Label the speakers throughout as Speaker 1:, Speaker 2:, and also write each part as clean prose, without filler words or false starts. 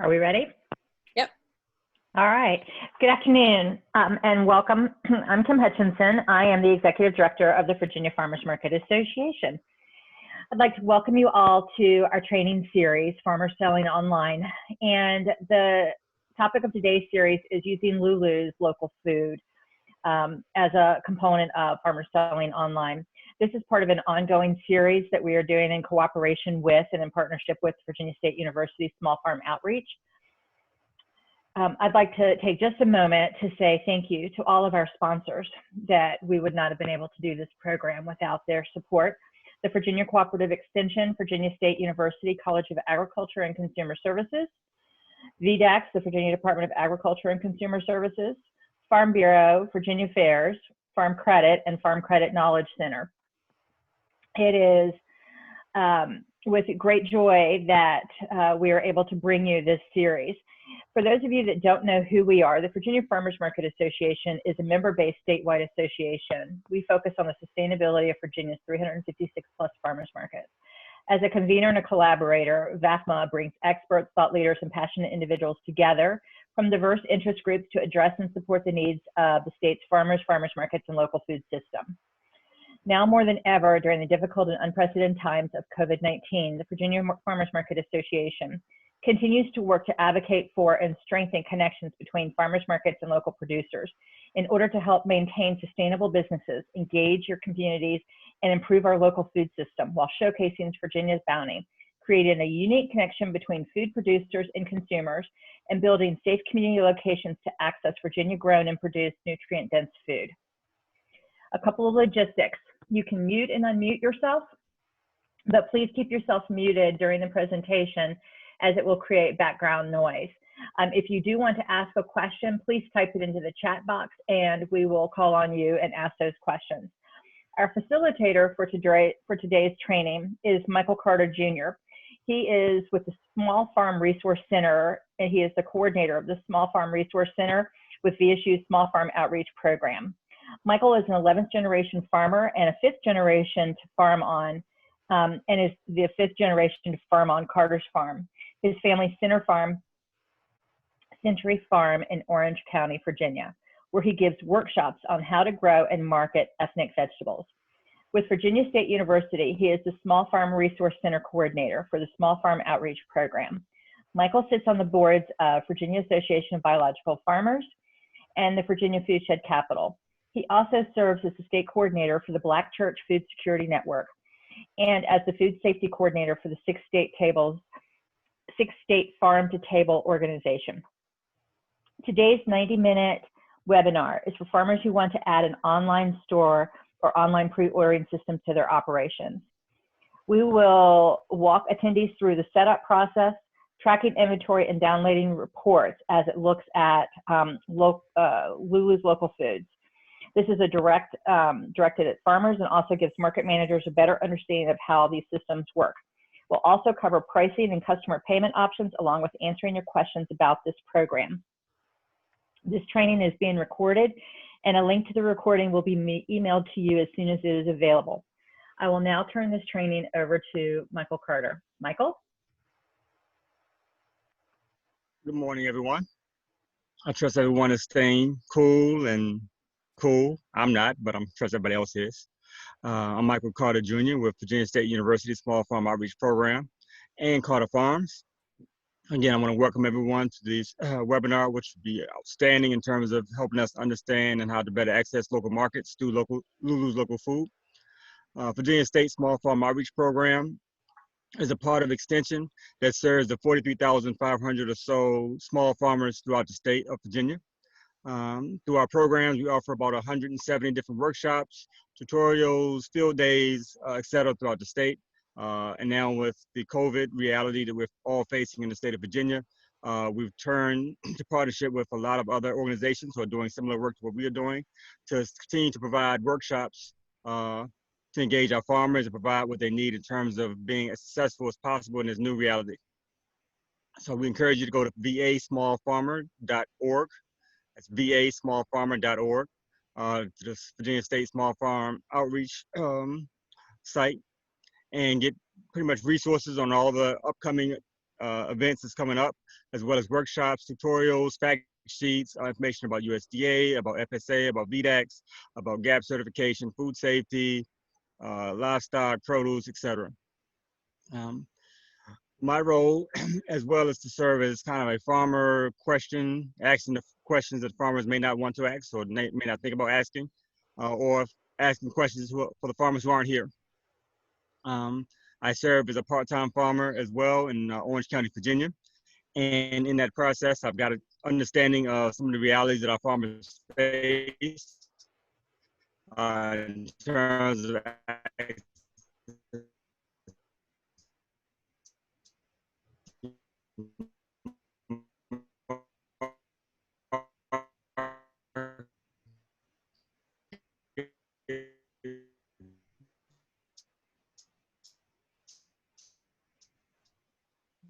Speaker 1: Are we ready?
Speaker 2: Yep.
Speaker 1: All right. Good afternoon and welcome. I'm Kim Hutchinson. I am the Executive Director of the Virginia Farmers Market Association. I'd like to welcome you all to our training series, Farmers Selling Online. And the topic of today's series is using Lulu's local food as a component of Farmers Selling Online. This is part of an ongoing series that we are doing in cooperation with and in partnership with Virginia State University Small Farm Outreach. I'd like to take just a moment to say thank you to all of our sponsors, that we would not have been able to do this program without their support. The Virginia Cooperative Extension, Virginia State University College of Agriculture and Consumer Services, VDACS, the Virginia Department of Agriculture and Consumer Services, Farm Bureau, Virginia Fairs, Farm Credit, and Farm Credit Knowledge Center. It is with great joy that we are able to bring you this series. For those of you that don't know who we are, the Virginia Farmers Market Association is a member-based statewide association. We focus on the sustainability of Virginia's 356 plus farmers markets. As a convener and a collaborator, VAFMA brings experts, thought leaders, and passionate individuals together from diverse interest groups to address and support the needs of the state's farmers, farmers markets, and local food system. Now more than ever, during the difficult and unprecedented times of COVID-19, the Virginia Farmers Market Association continues to work to advocate for and strengthen connections between farmers markets and local producers in order to help maintain sustainable businesses, engage your communities, and improve our local food system while showcasing Virginia's bounty, creating a unique connection between food producers and consumers, and building safe community locations to access Virginia-grown and produced nutrient-dense food. A couple of logistics. You can mute and unmute yourself, but please keep yourself muted during the presentation as it will create background noise. If you do want to ask a question, please type it into the chat box and we will call on you and ask those questions. Our facilitator for today's training is Michael Carter Jr. He is with the Small Farm Resource Center, and he is the coordinator of the Small Farm Resource Center with VSU's Small Farm Outreach Program. Michael is an 11th generation farmer and a 5th generation to farm on, and is the 5th generation to farm on Carter's Farm. His family's Century Farm in Orange County, Virginia, where he gives workshops on how to grow and market ethnic vegetables. With Virginia State University, he is the Small Farm Resource Center coordinator for the Small Farm Outreach Program. Michael sits on the boards of Virginia Association of Biological Farmers and the Virginia Food Shed Capital. He also serves as the state coordinator for the Black Church Food Security Network and as the food safety coordinator for the six state farm to table organization. Today's 90-minute webinar is for farmers who want to add an online store or online pre-ordering system to their operations. We will walk attendees through the setup process, tracking inventory, and downloading reports as it looks at Lulu's local foods. This is directed at farmers and also gives market managers a better understanding of how these systems work. We'll also cover pricing and customer payment options along with answering your questions about this program. This training is being recorded and a link to the recording will be emailed to you as soon as it is available. I will now turn this training over to Michael Carter. Michael?
Speaker 3: Good morning, everyone. I trust everyone is staying cool. I'm not, but I'm trust everybody else is. I'm Michael Carter Jr. with Virginia State University Small Farm Outreach Program and Carter Farms. Again, I want to welcome everyone to this webinar, which will be outstanding in terms of helping us understand and how to better access local markets through Lulu's local food. Virginia State Small Farm Outreach Program is a part of Extension that serves the 43,500 or so small farmers throughout the state of Virginia. Through our programs, we offer about 170 different workshops, tutorials, field days, et cetera, throughout the state. And now with the COVID reality that we're all facing in the state of Virginia, we've turned to partnership with a lot of other organizations who are doing similar work to what we are doing to continue to provide workshops to engage our farmers and provide what they need in terms of being as successful as possible in this new reality. So we encourage you to go to vasmallfarmer.org. That's vasmallfarmer.org, to the Virginia State Small Farm Outreach site, and get pretty much resources on all the upcoming events that's coming up, as well as workshops, tutorials, fact sheets, information about USDA, about FSA, about VDACs, about GAP certification, food safety, livestock, produce, etc. My role, as well, is to serve as kind of a farmer asking the questions that farmers may not want to ask or may not think about asking, or asking questions for the farmers who aren't here. I serve as a part-time farmer as well in Orange County, Virginia. And in that process, I've got an understanding of some of the realities that our farmers face in terms of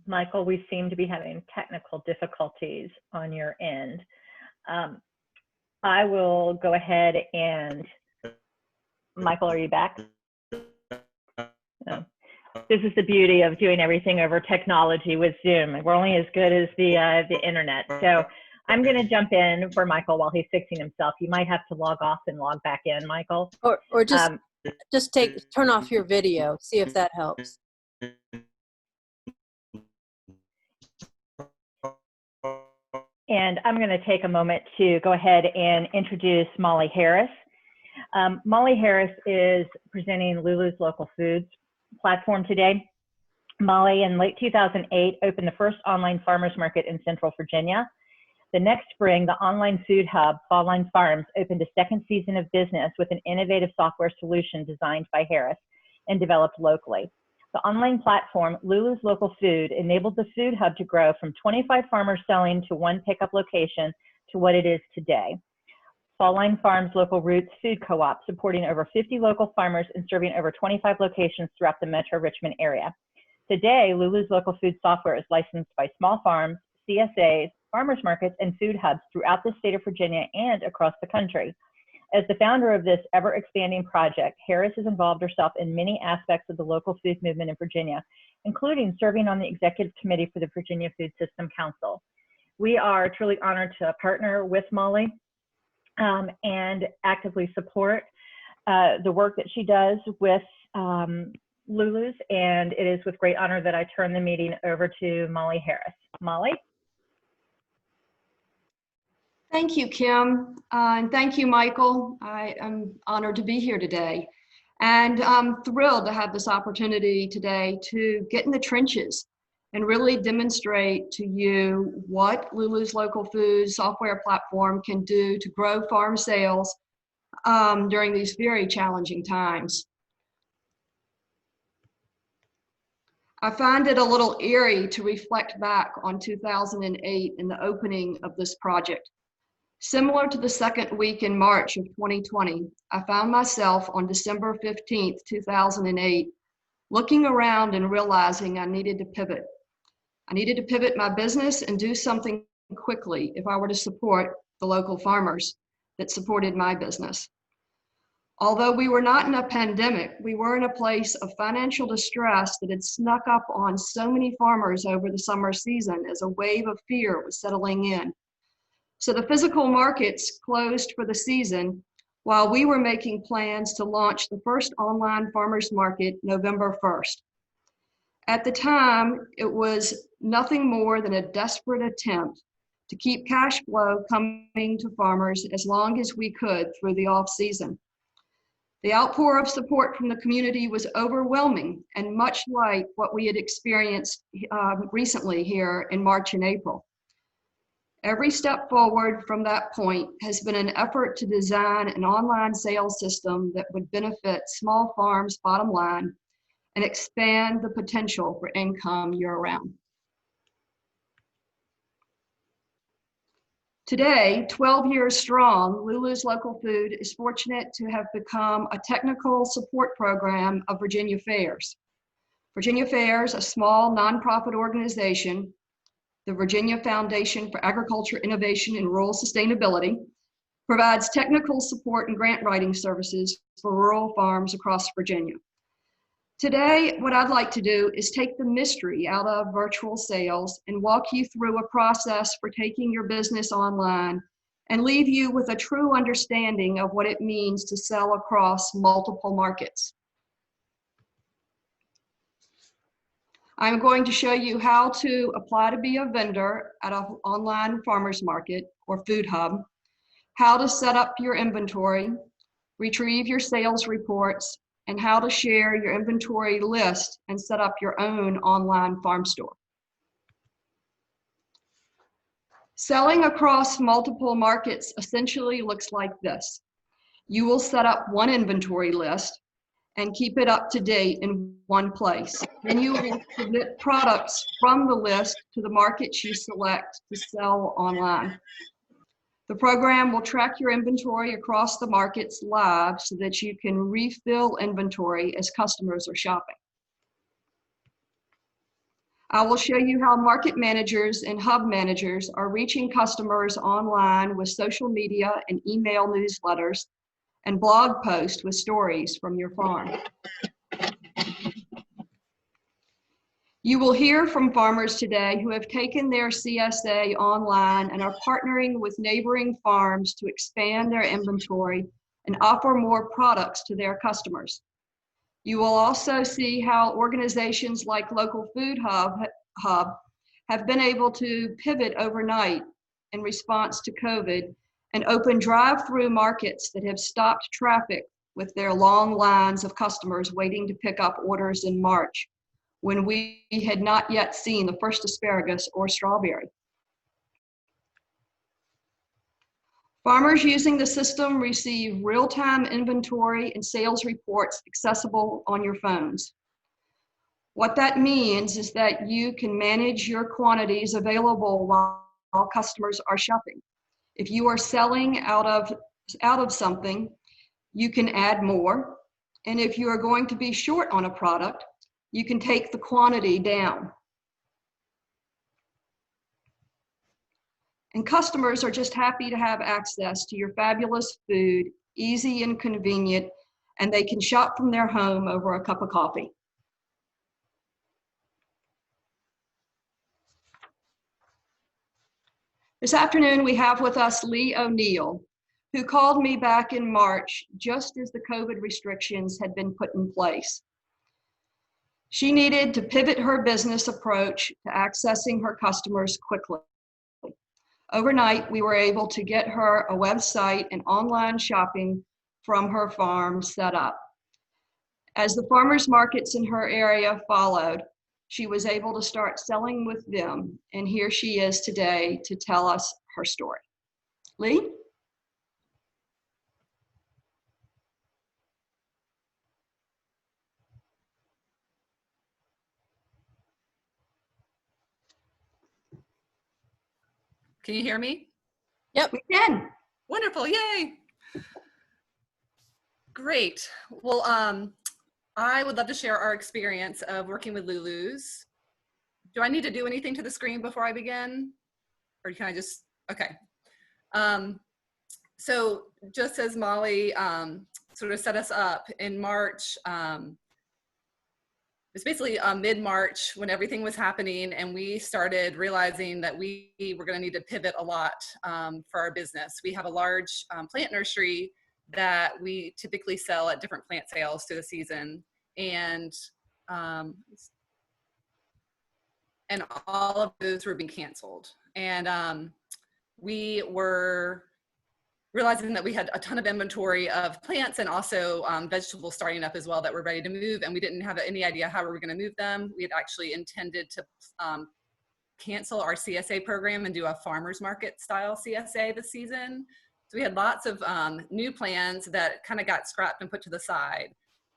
Speaker 1: Michael, we seem to be having technical difficulties on your end. I will go ahead and, Michael, are you back? No. This is the beauty of doing everything over technology with Zoom. We're only as good as the internet. So I'm going to jump in for Michael while he's fixing himself. You might have to log off and log back in, Michael.
Speaker 2: Or just turn off your video, see if that helps.
Speaker 1: And I'm going to take a moment to go ahead and introduce Molly Harris. Molly Harris is presenting Lulu's Local Foods platform today. Molly, in late 2008, opened the first online farmers market in Central Virginia. The next spring, the online food hub, Fall Line Farms, opened a second season of business with an innovative software solution designed by Harris and developed locally. The online platform, Lulu's Local Food, enabled the food hub to grow from 25 farmers selling to one pickup location to what it is today. Fall Line Farms Local Roots Food Co-op, supporting over 50 local farmers and serving over 25 locations throughout the Metro Richmond area. Today, Lulu's Local Food software is licensed by small farms, CSAs, farmers markets, and food hubs throughout the state of Virginia and across the country. As the founder of this ever-expanding project, Harris has involved herself in many aspects of the local food movement in Virginia, including serving on the executive committee for the Virginia Food System Council. We are truly honored to partner with Molly and actively support the work that she does with Lulu's, and it is with great honor that I turn the meeting over to Molly Harris. Molly?
Speaker 4: Thank you, Kim, and thank you, Michael. I am honored to be here today, and I'm thrilled to have this opportunity today to get in the trenches and really demonstrate to you what Lulu's Local Foods software platform can do to grow farm sales during these very challenging times. I find it a little eerie to reflect back on 2008 and the opening of this project. Similar to the second week in March of 2020, I found myself on December 15th, 2008, looking around and realizing I needed to pivot. I needed to pivot my business and do something quickly if I were to support the local farmers that supported my business. Although we were not in a pandemic, we were in a place of financial distress that had snuck up on so many farmers over the summer season as a wave of fear was settling in. So the physical markets closed for the season while we were making plans to launch the first online farmers market November 1st. At the time, it was nothing more than a desperate attempt to keep cash flow coming to farmers as long as we could through the off season. The outpour of support from the community was overwhelming and much like what we had experienced recently here in March and April. Every step forward from that point has been an effort to design an online sales system that would benefit small farms' bottom line and expand the potential for income year-round. Today, 12 years strong, Lulu's Local Food is fortunate to have become a technical support program of Virginia Fairs. Virginia Fairs, a small nonprofit organization, the Virginia Foundation for Agriculture, Innovation, and Rural Sustainability, provides technical support and grant writing services for rural farms across Virginia. Today, what I'd like to do is take the mystery out of virtual sales and walk you through a process for taking your business online and leave you with a true understanding of what it means to sell across multiple markets. I'm going to show you how to apply to be a vendor at an online farmers market or food hub, how to set up your inventory, retrieve your sales reports, and how to share your inventory list and set up your own online farm store. Selling across multiple markets essentially looks like this. You will set up one inventory list and keep it up to date in one place. Then you will submit products from the list to the markets you select to sell online. The program will track your inventory across the markets live so that you can refill inventory as customers are shopping. I will show you how market managers and hub managers are reaching customers online with social media and email newsletters and blog posts with stories from your farm. You will hear from farmers today who have taken their CSA online and are partnering with neighboring farms to expand their inventory and offer more products to their customers. You will also see how organizations like Local Food Hub have been able to pivot overnight in response to COVID and open drive-through markets that have stopped traffic with their long lines of customers waiting to pick up orders in March, when we had not yet seen the first asparagus or strawberry. Farmers using the system receive real-time inventory and sales reports accessible on your phones. What that means is that you can manage your quantities available while customers are shopping. If you are selling out of something, you can add more. And if you are going to be short on a product, you can take the quantity down. And customers are just happy to have access to your fabulous food, easy and convenient, and they can shop from their home over a cup of coffee. This afternoon, we have with us Lee O'Neill, who called me back in March, just as the COVID restrictions had been put in place. She needed to pivot her business approach to accessing her customers quickly. Overnight, we were able to get her a website and online shopping from her farm set up. As the farmers markets in her area followed, she was able to start selling with them, and here she is today to tell us her story. Lee?
Speaker 5: Can you hear me?
Speaker 2: Yep.
Speaker 4: We can.
Speaker 5: Wonderful, yay. Great. Well, I would love to share our experience of working with Lulu's. Do I need to do anything to the screen before I begin? Or can I just, okay. So just as Molly sort of set us up in March, it's basically mid-March when everything was happening, and we started realizing that we were going to need to pivot a lot for our business. We have a large plant nursery that we typically sell at different plant sales through the season, and all of those were being canceled. And we were realizing that we had a ton of inventory of plants and also vegetables starting up as well that were ready to move, and we didn't have any idea how we were going to move them. We had actually intended to cancel our CSA program and do a farmers market style CSA this season. So we had lots of new plans that kind of got scrapped and put to the side.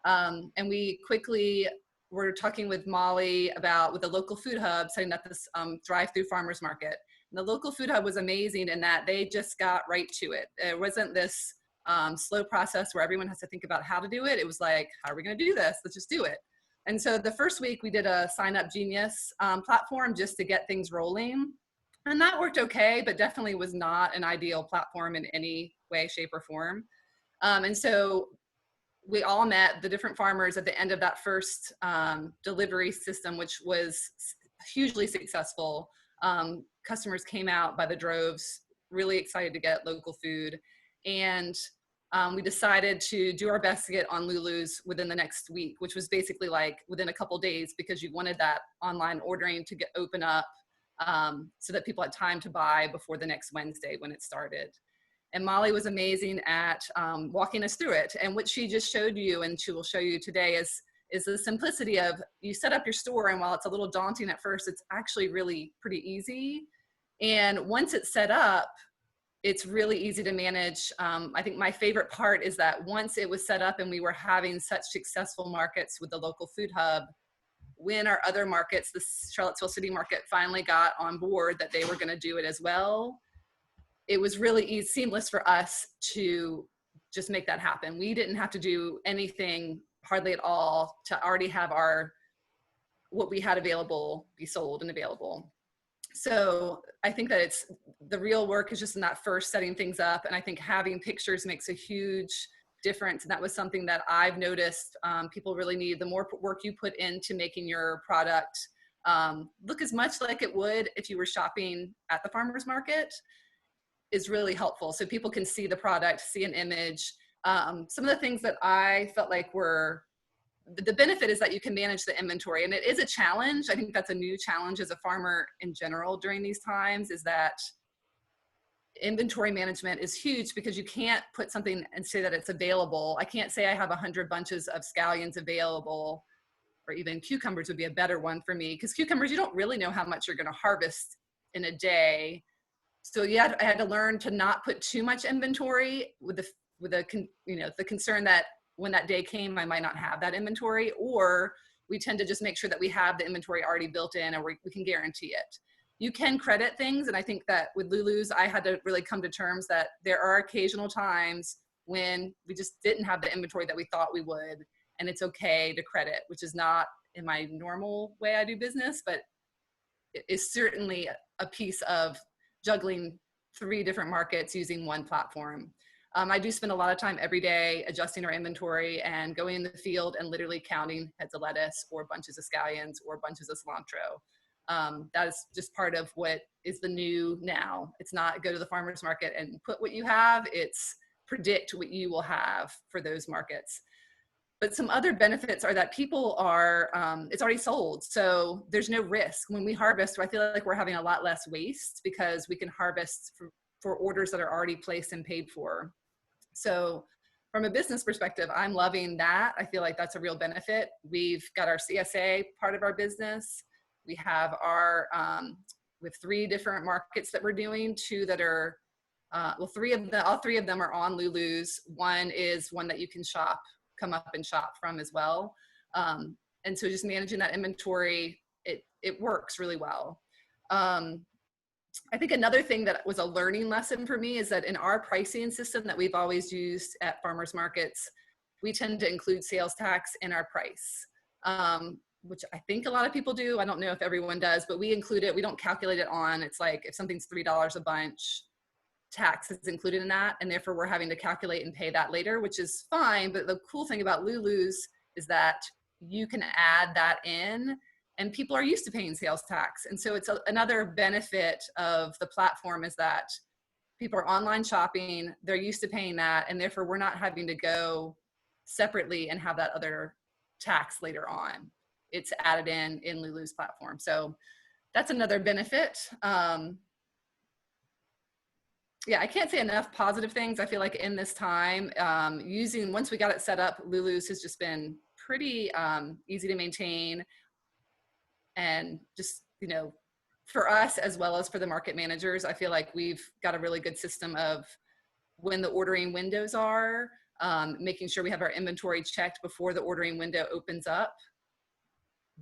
Speaker 5: And we quickly were talking with Molly about, with the local food hub, setting up this drive-through farmers market. The local food hub was amazing in that they just got right to it. It wasn't this slow process where everyone has to think about how to do it. It was like, how are we going to do this? Let's just do it. And so the first week we did a Sign Up Genius platform just to get things rolling. And that worked okay, but definitely was not an ideal platform in any way, shape, or form. And so we all met the different farmers at the end of that first delivery system, which was hugely successful. Customers came out by the droves, really excited to get local food. And we decided to do our best to get on Lulu's within the next week, which was basically like within a couple days, because you wanted that online ordering to open up so that people had time to buy before the next Wednesday when it started. And Molly was amazing at walking us through it. And what she just showed you, and she will show you today, is the simplicity of, you set up your store, and while it's a little daunting at first, it's actually really pretty easy. And once it's set up, it's really easy to manage. I think my favorite part is that once it was set up and we were having such successful markets with the local food hub, when our other markets, the Charlottesville City Market, finally got on board that they were gonna do it as well, it was really easy, seamless for us to just make that happen. We didn't have to do anything hardly at all to already have what we had available be sold and available. So I think that the real work is just in that first setting things up. And I think having pictures makes a huge difference. And that was something that I've noticed people really need. The more work you put into making your product look as much like it would if you were shopping at the farmer's market is really helpful. So people can see the product, see an image. Some of the things that I felt like were, the benefit is that you can manage the inventory, and it is a challenge. I think that's a new challenge as a farmer in general during these times, is that inventory management is huge, because you can't put something and say that it's available. I can't say I have 100 bunches of scallions available, or even cucumbers would be a better one for me, because cucumbers, you don't really know how much you're going to harvest in a day. So I had to learn to not put too much inventory with the concern that when that day came, I might not have that inventory, or we tend to just make sure that we have the inventory already built in, or we can guarantee it. You can credit things. And I think that with Lulu's, I had to really come to terms that there are occasional times when we just didn't have the inventory that we thought we would. And it's okay to credit, which is not in my normal way I do business, but it is certainly a piece of juggling 3 different markets using one platform. I do spend a lot of time every day adjusting our inventory and going in the field and literally counting heads of lettuce or bunches of scallions or bunches of cilantro. That is just part of what is the new now. It's not go to the farmer's market and put what you have, it's predict what you will have for those markets. But some other benefits are that people are, it's already sold. So there's no risk. When we harvest, I feel like we're having a lot less waste because we can harvest for orders that are already placed and paid for. So from a business perspective, I'm loving that. I feel like that's a real benefit. We've got our CSA part of our business. We have with 3 different markets that we're doing, 2 that are, all 3 of them are on Lulu's. One is one that you can come up and shop from as well. And so just managing that inventory, it works really well. I think another thing that was a learning lesson for me is that in our pricing system that we've always used at farmers markets, we tend to include sales tax in our price, which I think a lot of people do. I don't know if everyone does, but we include it. We don't calculate it on. It's like if something's $3 a bunch, tax is included in that, and therefore we're having to calculate and pay that later, which is fine. But the cool thing about Lulu's is that you can add that in, and people are used to paying sales tax. And so it's another benefit of the platform is that people are online shopping, they're used to paying that, and therefore we're not having to go separately and have that other tax later on. It's added in Lulu's platform. So that's another benefit. Yeah, I can't say enough positive things. I feel like in this time, once we got it set up, Lulu's has just been pretty easy to maintain. And just, for us as well as for the market managers, I feel like we've got a really good system of when the ordering windows are, making sure we have our inventory checked before the ordering window opens up.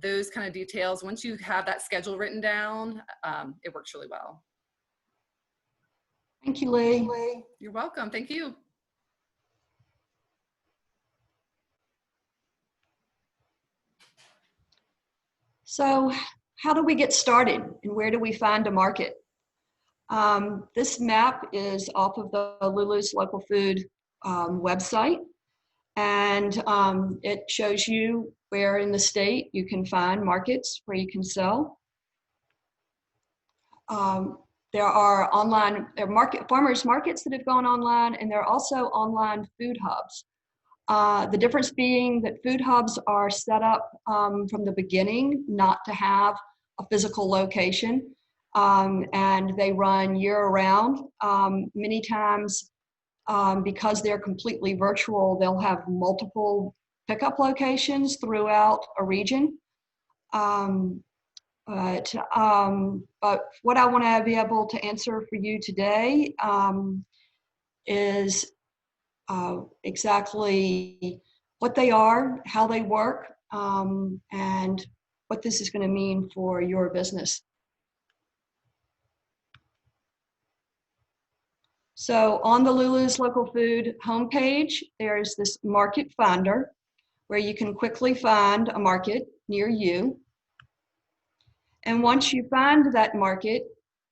Speaker 5: Those kind of details, once you have that schedule written down, it works really well.
Speaker 4: Thank you, Lee.
Speaker 5: You're welcome. Thank you.
Speaker 4: So how do we get started and where do we find a market? This map is off of the Lulu's local food website. And it shows you where in the state you can find markets where you can sell. There are farmers markets that have gone online, and there are also online food hubs. The difference being that food hubs are set up from the beginning not to have a physical location, and they run year-round. Many times, because they're completely virtual, they'll have multiple pickup locations throughout a region. But what I want to be able to answer for you today is exactly what they are, how they work, and what this is going to mean for your business. So on the Lulu's Local Food homepage, there's this market finder where you can quickly find a market near you. And once you find that market,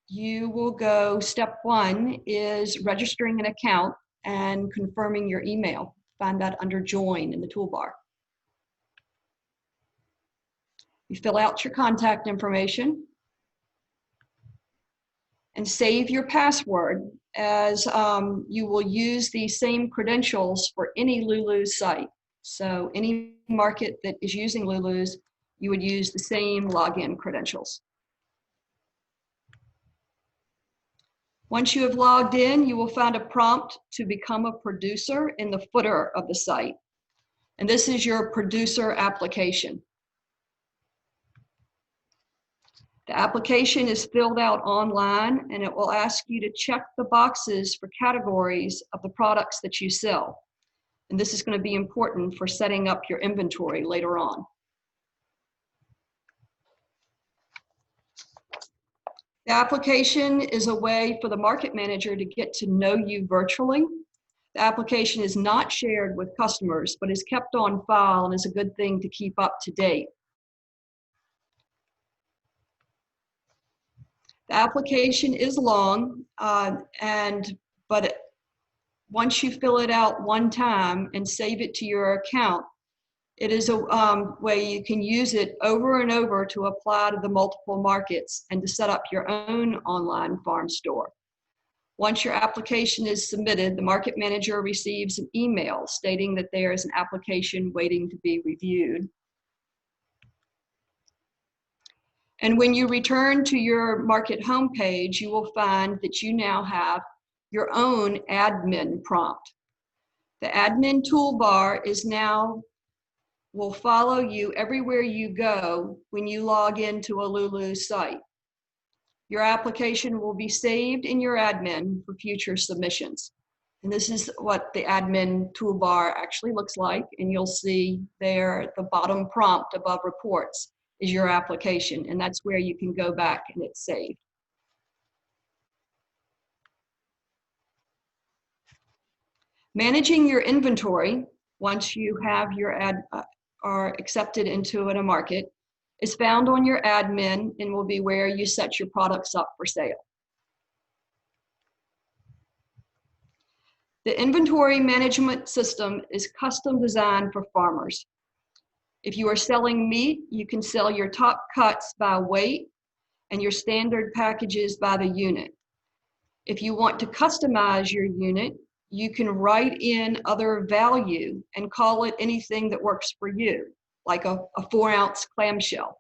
Speaker 4: you will go, step one is registering an account and confirming your email. Find that under Join in the toolbar. You fill out your contact information and save your password, as you will use the same credentials for any Lulu's site. So any market that is using Lulu's, you would use the same login credentials. Once you have logged in, you will find a prompt to become a producer in the footer of the site. And this is your producer application. The application is filled out online, and it will ask you to check the boxes for categories of the products that you sell. And this is going to be important for setting up your inventory later on. The application is a way for the market manager to get to know you virtually. The application is not shared with customers, but is kept on file and is a good thing to keep up to date. The application is long, but once you fill it out one time and save it to your account, it is a way you can use it over and over to apply to the multiple markets and to set up your own online farm store. Once your application is submitted, the market manager receives an email stating that there is an application waiting to be reviewed. And when you return to your market homepage, you will find that you now have your own admin prompt. The admin toolbar will follow you everywhere you go when you log into a Lulu's site. Your application will be saved in your admin for future submissions. And this is what the admin toolbar actually looks like. And you'll see there at the bottom prompt above reports is your application. And that's where you can go back and it's saved. Managing your inventory, once you have your are accepted into a market, is found on your admin and will be where you set your products up for sale. The inventory management system is custom designed for farmers. If you are selling meat, you can sell your top cuts by weight and your standard packages by the unit. If you want to customize your unit, you can write in other value and call it anything that works for you, like a 4-ounce clamshell.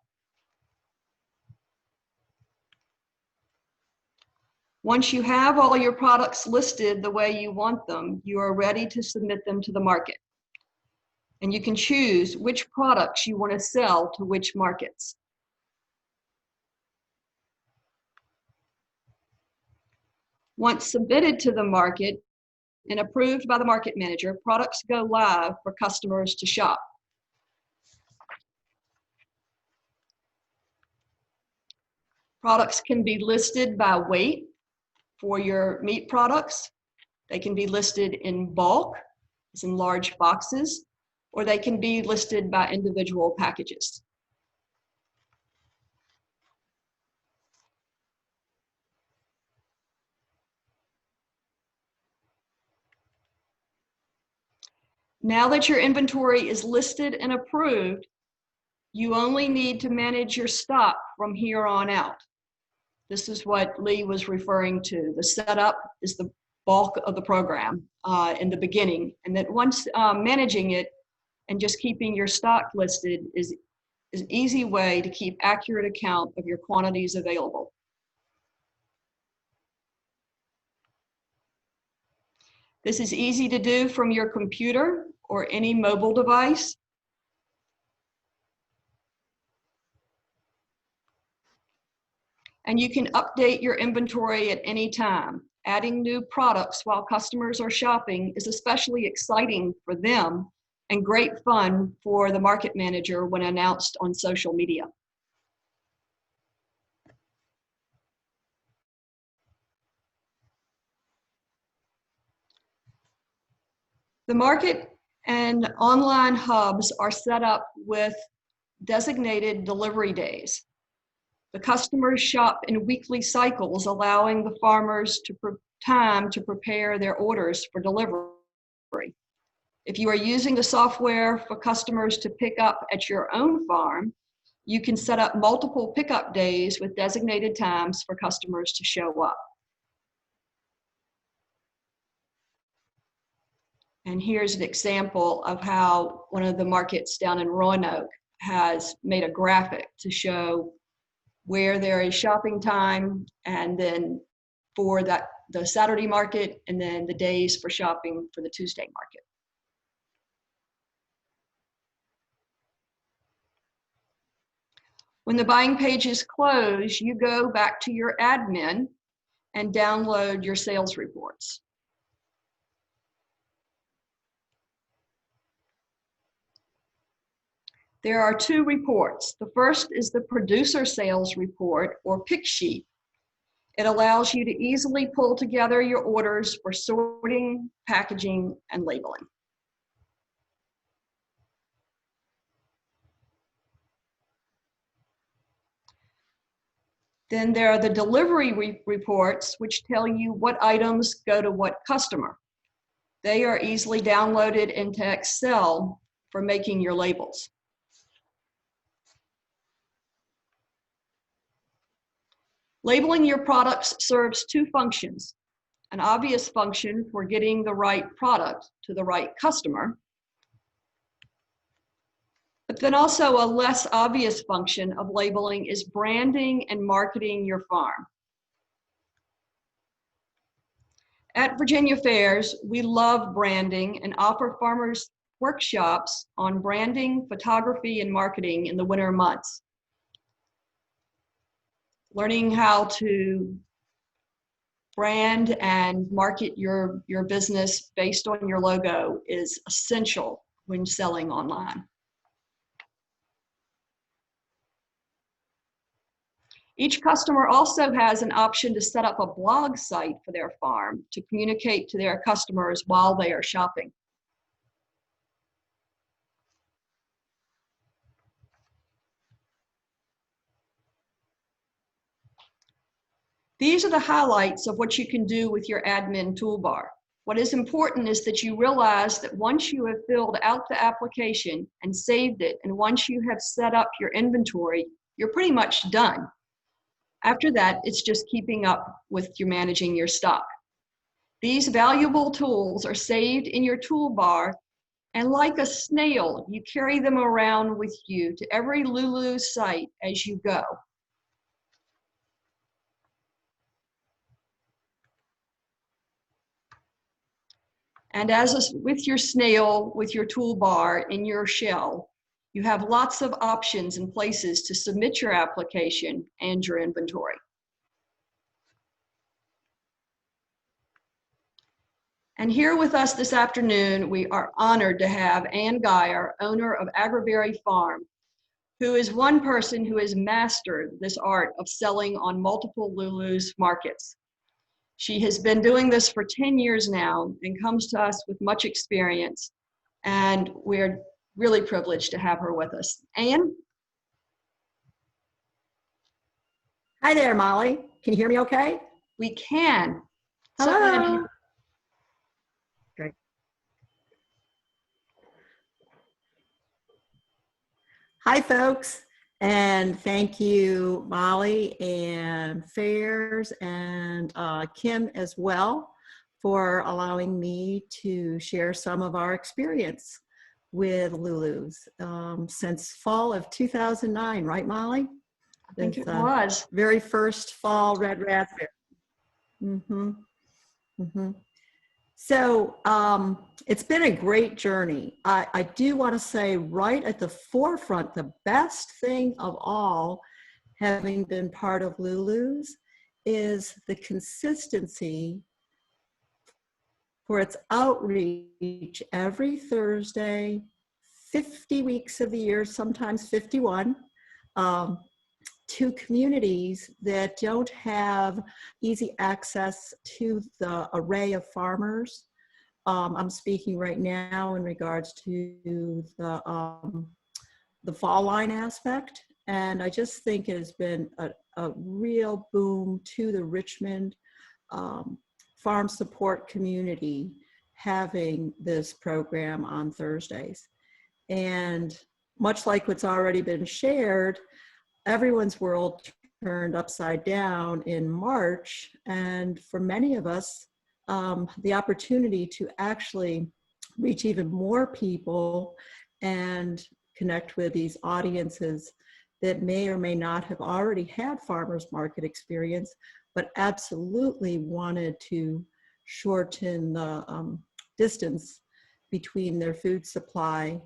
Speaker 4: Once you have all your products listed the way you want them, you are ready to submit them to the market. And you can choose which products you want to sell to which markets. Once submitted to the market and approved by the market manager, products go live for customers to shop. Products can be listed by weight for your meat products. They can be listed in bulk, as in large boxes, or they can be listed by individual packages. Now that your inventory is listed and approved, you only need to manage your stock from here on out. This is what Lee was referring to. The setup is the bulk of the program in the beginning. And that once managing it and just keeping your stock listed is an easy way to keep accurate account of your quantities available. This is easy to do from your computer or any mobile device. And you can update your inventory at any time. Adding new products while customers are shopping is especially exciting for them and great fun for the market manager when announced on social media. The market and online hubs are set up with designated delivery days. The customers shop in weekly cycles, allowing the farmers time to prepare their orders for delivery. If you are using the software for customers to pick up at your own farm, you can set up multiple pickup days with designated times for customers to show up. And here's an example of how one of the markets down in Roanoke has made a graphic to show where there is shopping time, and then for the Saturday market, and then the days for shopping for the Tuesday market. When the buying pages close, you go back to your admin and download your sales reports. There are two reports. The first is the producer sales report, or pick sheet. It allows you to easily pull together your orders for sorting, packaging, and labeling. Then there are the delivery reports, which tell you what items go to what customer. They are easily downloaded into Excel for making your labels. Labeling your products serves two functions: an obvious function for getting the right product to the right customer, but then also a less obvious function of labeling is branding and marketing your farm. At Virginia Fairs, we love branding and offer farmers workshops on branding, photography, and marketing in the winter months. Learning how to brand and market your business based on your logo is essential when selling online. Each customer also has an option to set up a blog site for their farm to communicate to their customers while they are shopping. These are the highlights of what you can do with your admin toolbar. What is important is that you realize that once you have filled out the application and saved it, and once you have set up your inventory, you're pretty much done. After that, it's just keeping up with your managing your stock. These valuable tools are saved in your toolbar, and like a snail, you carry them around with you to every Lulu's site as you go. And with your snail, with your toolbar in your shell, you have lots of options and places to submit your application and your inventory. And here with us this afternoon, we are honored to have Ann Geyer, owner of Agriberry Farm, who is one person who has mastered this art of selling on multiple Lulu's markets. She has been doing this for 10 years now and comes to us with much experience, and we're really privileged to have her with us. Ann?
Speaker 6: Hi there, Molly. Can you hear me okay?
Speaker 4: We can.
Speaker 6: Hello.
Speaker 4: Great.
Speaker 6: Hi, folks, and thank you, Molly and Fairs and Kim as well for allowing me to share some of our experience with Lulu's since fall of 2009, right, Molly?
Speaker 4: I think it was.
Speaker 6: Very first fall red raspberry. So it's been a great journey. I do want to say right at the forefront, the best thing of all, having been part of Lulu's, is the consistency for its outreach every Thursday, 50 weeks of the year, sometimes 51, to communities that don't have easy access to the array of farmers. I'm speaking right now in regards to the fall line aspect. And I just think it has been a real boom to the Richmond farm support community having this program on Thursdays. And much like what's already been shared, everyone's world turned upside down in March. And for many of us, the opportunity to actually reach even more people and connect with these audiences that may or may not have already had farmers market experience, but absolutely wanted to shorten the distance between their food supply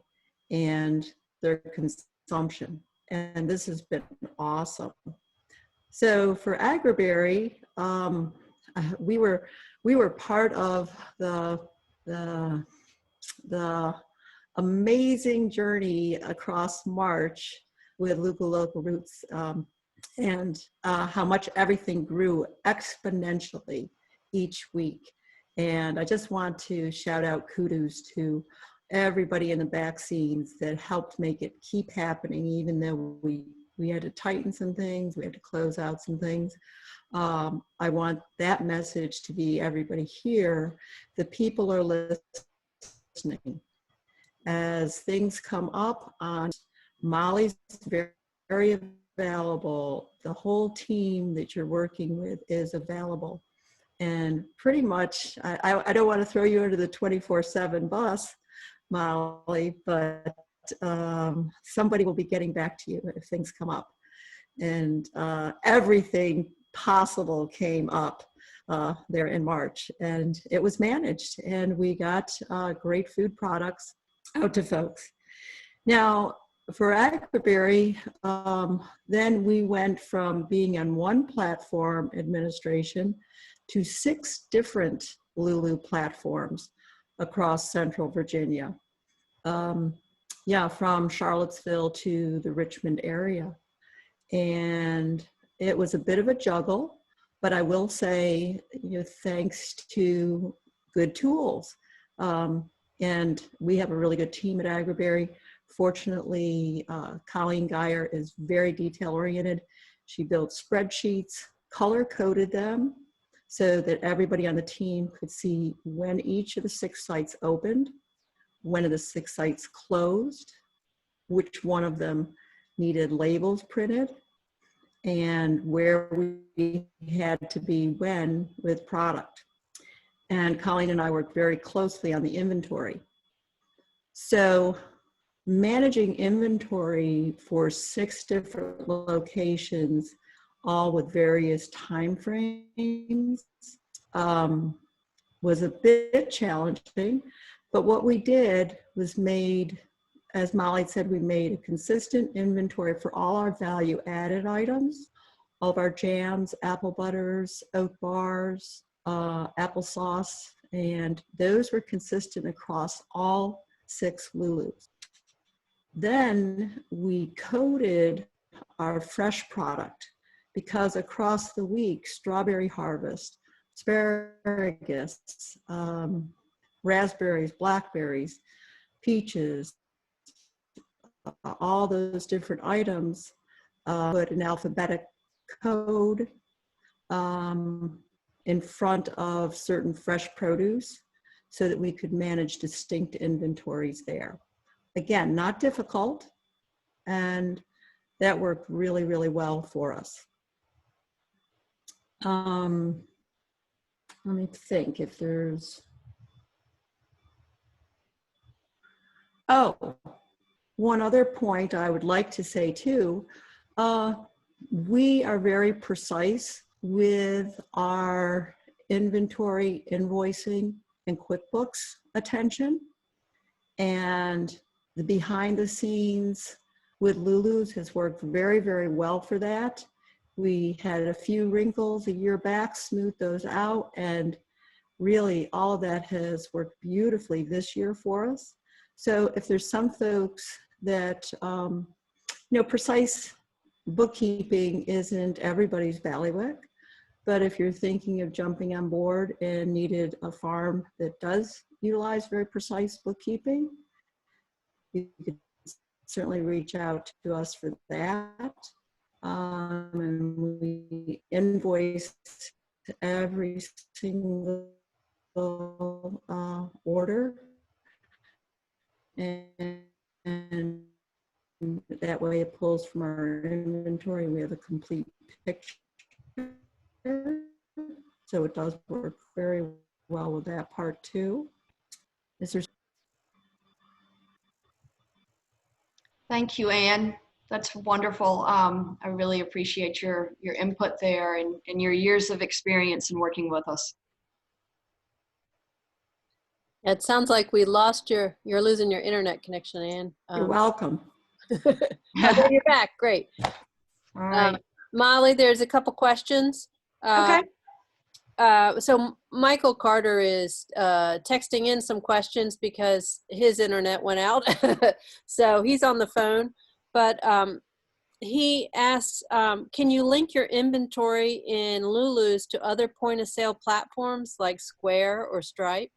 Speaker 6: and their consumption. And this has been awesome. So for Agriberry, we were part of the amazing journey across March with Local Roots, and how much everything grew exponentially each week. And I just want to shout out kudos to everybody in the back scenes that helped make it keep happening, even though we had to tighten some things, we had to close out some things. I want that message to be everybody here. The people are listening. As things come up on, Molly's very, very available. The whole team that you're working with is available. And pretty much, I don't want to throw you into the 24/7 bus, Molly, but somebody will be getting back to you if things come up. And everything possible came up there in March, and it was managed, and we got great food products out to folks. Now, for Agriberry, then we went from being on one platform administration to 6 different Lulu platforms across Central Virginia. Yeah, from Charlottesville to the Richmond area. And it was a bit of a juggle, but I will say, thanks to good tools. And we have a really good team at Agriberry. Fortunately, Colleen Geyer is very detail oriented. She built spreadsheets, color coded them so that everybody on the team could see when each of the 6 sites opened, when of the 6 sites closed, which one of them needed labels printed, and where we had to be when with product. And Colleen and I worked very closely on the inventory. So managing inventory for 6 different locations, all with various time frames, was a bit challenging. But what we did was made, as Molly said, we made a consistent inventory for all our value added items, all of our jams, apple butters, oat bars, applesauce, and those were consistent across all 6 Lulus. Then we coded our fresh product because across the week, strawberry harvest, asparagus, raspberries, blackberries, peaches, all those different items, put an alphabetic code in front of certain fresh produce so that we could manage distinct inventories there. Again, not difficult, And that worked really, really well for us. Let me think if there's, oh, one other point I would like to say too, we are very precise with our inventory, invoicing, and QuickBooks attention. And the behind the scenes with Lulu's has worked very, very well for that. We had a few wrinkles a year back, smoothed those out, and really all of that has worked beautifully this year for us. So if there's some folks that, you know, precise bookkeeping isn't everybody's bailiwick, but if you're thinking of jumping on board and needed a farm that does utilize very precise bookkeeping, you could certainly reach out to us for that. And we invoice every single order, and that way it pulls from our inventory. We have a complete picture, so it does work very well with that part too. Is there?
Speaker 4: Thank you, Anne. That's wonderful. I really appreciate your input there and your years of experience in working with us.
Speaker 2: It sounds like we lost you're losing your internet connection, Ann.
Speaker 6: You're welcome.
Speaker 2: Oh, there you're back. Great.
Speaker 4: All right.
Speaker 2: Molly, there's a couple questions.
Speaker 4: Okay.
Speaker 2: So Michael Carter is texting in some questions because his internet went out. So he's on the phone. But he asks, can you link your inventory in Lulu's to other point of sale platforms like Square or Stripe?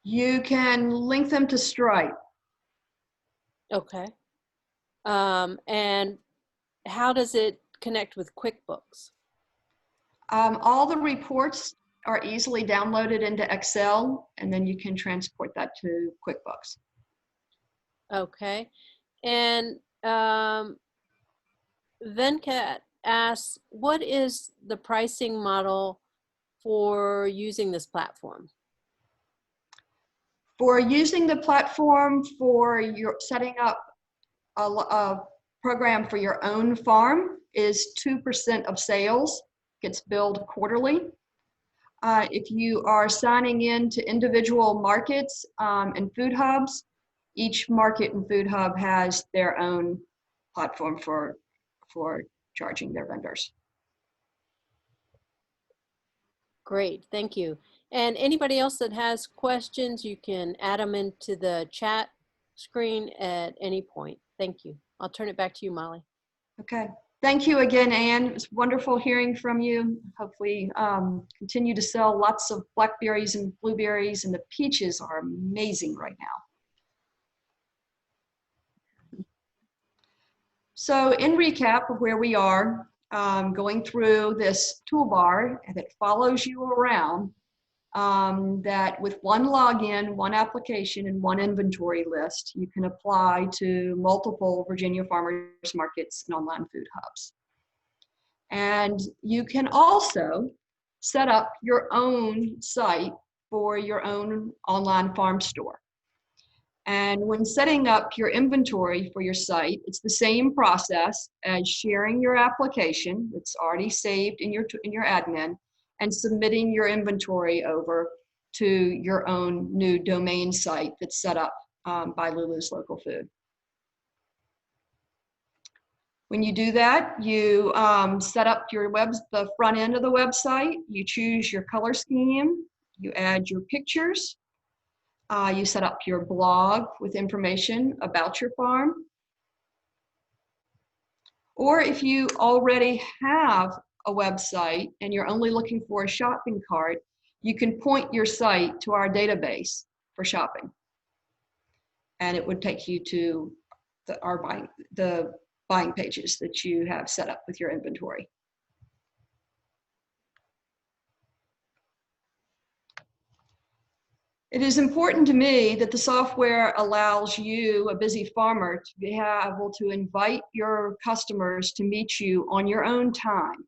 Speaker 4: You can link them to Stripe.
Speaker 2: Okay. And how does it connect with QuickBooks?
Speaker 4: All the reports are easily downloaded into Excel, and then you can transport that to QuickBooks.
Speaker 2: Okay. And Venkat asks, what is the pricing model for using this platform?
Speaker 4: For using the platform for your setting up a program for your own farm is 2% of sales, gets billed quarterly. If you are signing in to individual markets and food hubs, each market and food hub has their own platform for charging their vendors.
Speaker 2: Great, thank you. And anybody else that has questions, you can add them into the chat screen at any point. Thank you. I'll turn it back to you, Molly.
Speaker 4: Okay. Thank you again, Anne. It was wonderful hearing from you. Hopefully continue to sell lots of blackberries and blueberries, and the peaches are amazing right now. So in recap of where we are, going through this toolbar that follows you around, that with one login, one application, and one inventory list, you can apply to multiple Virginia farmers markets and online food hubs. And you can also set up your own site for your own online farm store. And when setting up your inventory for your site, it's the same process as sharing your application that's already saved in your admin and submitting your inventory over to your own new domain site that's set up by Lulu's Local Food. When you do that, you set up the front end of the website, you choose your color scheme, you add your pictures, you set up your blog with information about your farm. Or if you already have a website and you're only looking for a shopping cart, you can point your site to our database for shopping. And it would take you to the buying pages that you have set up with your inventory. It is important to me that the software allows you, a busy farmer, to be able to invite your customers to meet you on your own time.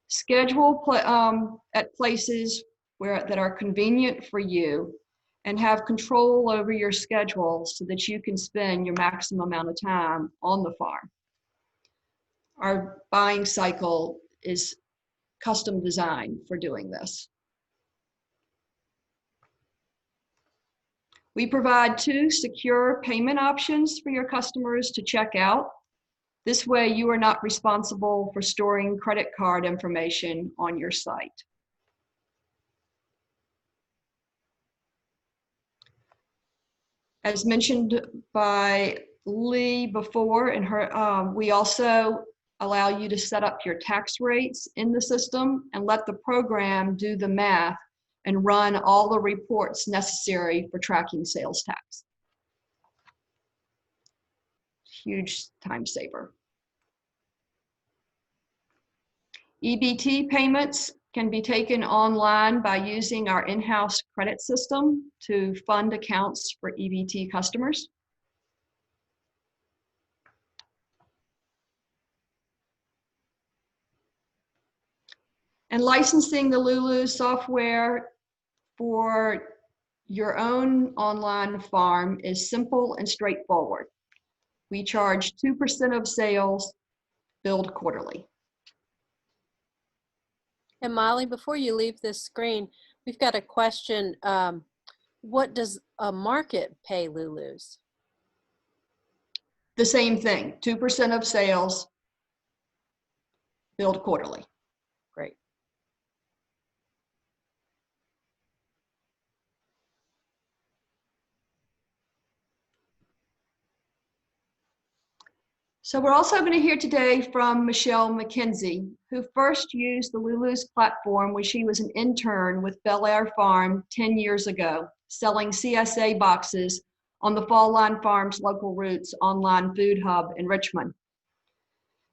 Speaker 4: Schedule at places that are convenient for you, and have control over your schedule so that you can spend your maximum amount of time on the farm. Our buying cycle is custom designed for doing this. We provide 2 secure payment options for your customers to check out. This way, you are not responsible for storing credit card information on your site. As mentioned by Lee before, we also allow you to set up your tax rates in the system and let the program do the math and run all the reports necessary for tracking sales tax. Huge time saver. Ebt payments can be taken online by using our in-house credit system to fund accounts for Ebt customers. And licensing the Lulus software for your own online farm is simple and straightforward. We charge 2% of sales, billed quarterly.
Speaker 2: And Molly, before you leave this screen, we've got a question. What does a market pay Lulus?
Speaker 4: The same thing, 2% of sales, billed quarterly.
Speaker 2: Great.
Speaker 4: So we're also going to hear today from Michelle McKenzie, who first used the Lulus platform when she was an intern with Bel Air Farm 10 years ago, selling CSA boxes on the Fall Line Farms Local Roots online food hub in Richmond.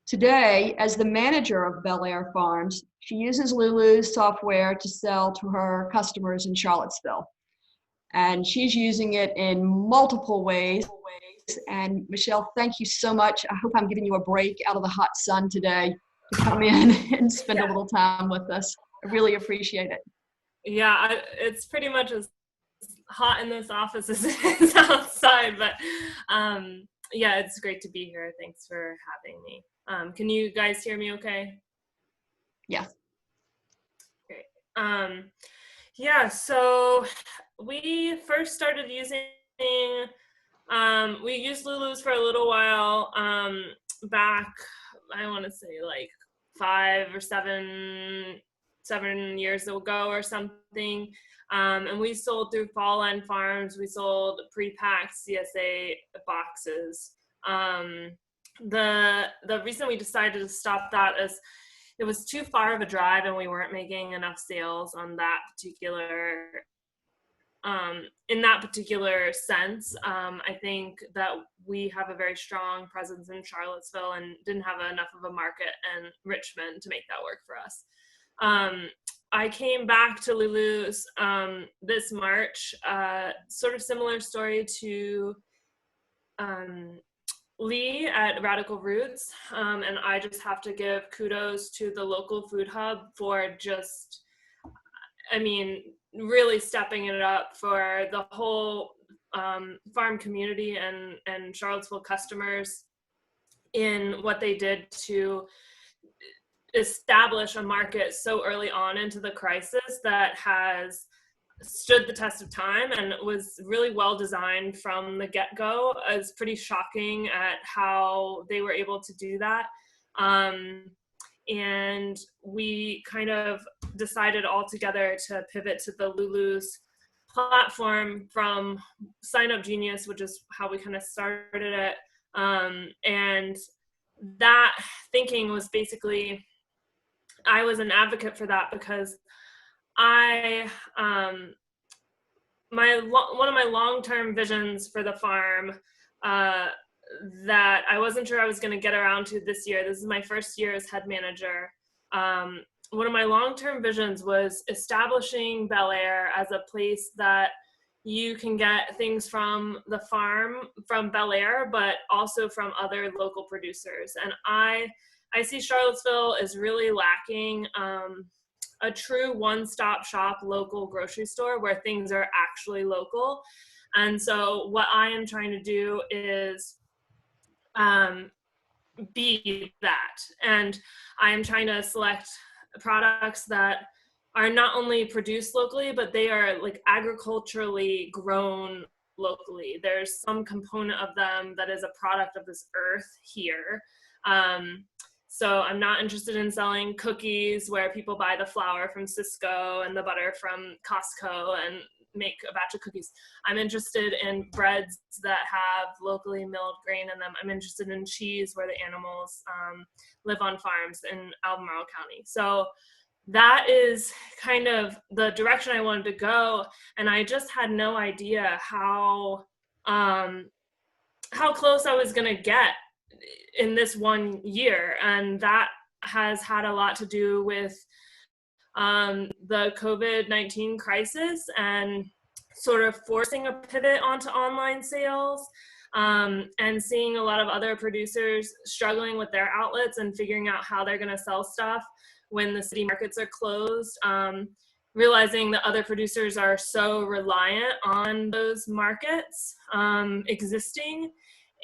Speaker 4: Today, as the manager of Bel Air Farms, she uses Lulus software to sell to her customers in Charlottesville. And she's using it in multiple ways. And Michelle, thank you so much. I hope I'm giving you a break out of the hot sun today to come in and spend a little time with us. I really appreciate it.
Speaker 7: Yeah, it's pretty much as hot in this office as it is outside, but yeah, it's great to be here. Thanks for having me. Can you guys hear me okay?
Speaker 4: Yes.
Speaker 7: Great. Yeah, so we first started using we used Lulu's for a little while back, I want to say like 5 or 7 years ago or something. And we sold through Fall Line Farms. We sold pre-packed CSA boxes. The reason we decided to stop that is it was too far of a drive and we weren't making enough sales on that particular in that particular sense. I think that we have a very strong presence in Charlottesville and didn't have enough of a market in Richmond to make that work for us. I came back to Lulu's this March, sort of similar story to Lee at Radical Roots, and I just have to give kudos to the local food hub for just, I mean, really stepping it up for the whole farm community and Charlottesville customers in what they did to establish a market so early on into the crisis that has stood the test of time and was really well designed from the get-go. It's pretty shocking at how they were able to do that. And we kind of decided all together to pivot to the Lulu's platform from Sign Up Genius, which is how we kind of started it. And that thinking was basically, I was an advocate for that because one of my long-term visions for the farm that I wasn't sure I was going to get around to this year. This is my first year as head manager. One of my long-term visions was establishing Bel Air as a place that you can get things from the farm, from Bel Air, but also from other local producers. And I see Charlottesville is really lacking a true one-stop shop local grocery store where things are actually local. And so what I am trying to do is be that. And I am trying to select products that are not only produced locally, but they are like agriculturally grown locally. There's some component of them that is a product of this earth here. So I'm not interested in selling cookies where people buy the flour from Cisco and the butter from Costco and make a batch of cookies. I'm interested in breads that have locally milled grain in them. I'm interested in cheese where the animals live on farms in Albemarle County. So that is kind of the direction I wanted to go. And I just had no idea how close I was going to get in this 1 year. And that has had a lot to do with the COVID-19 crisis and sort of forcing a pivot onto online sales, and seeing a lot of other producers struggling with their outlets and figuring out how they're going to sell stuff when the city markets are closed, realizing that other producers are so reliant on those markets existing.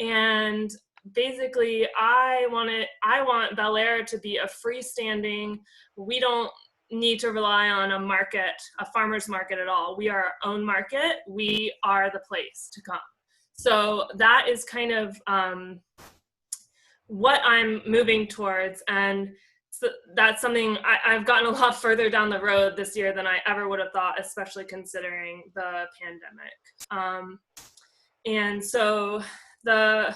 Speaker 7: And basically I want Bel Air to be a freestanding, we don't need to rely on a farmer's market at all. We are our own market. We are the place to come. So that is kind of what I'm moving towards. And so that's something I've gotten a lot further down the road this year than I ever would have thought, especially considering the pandemic. And so there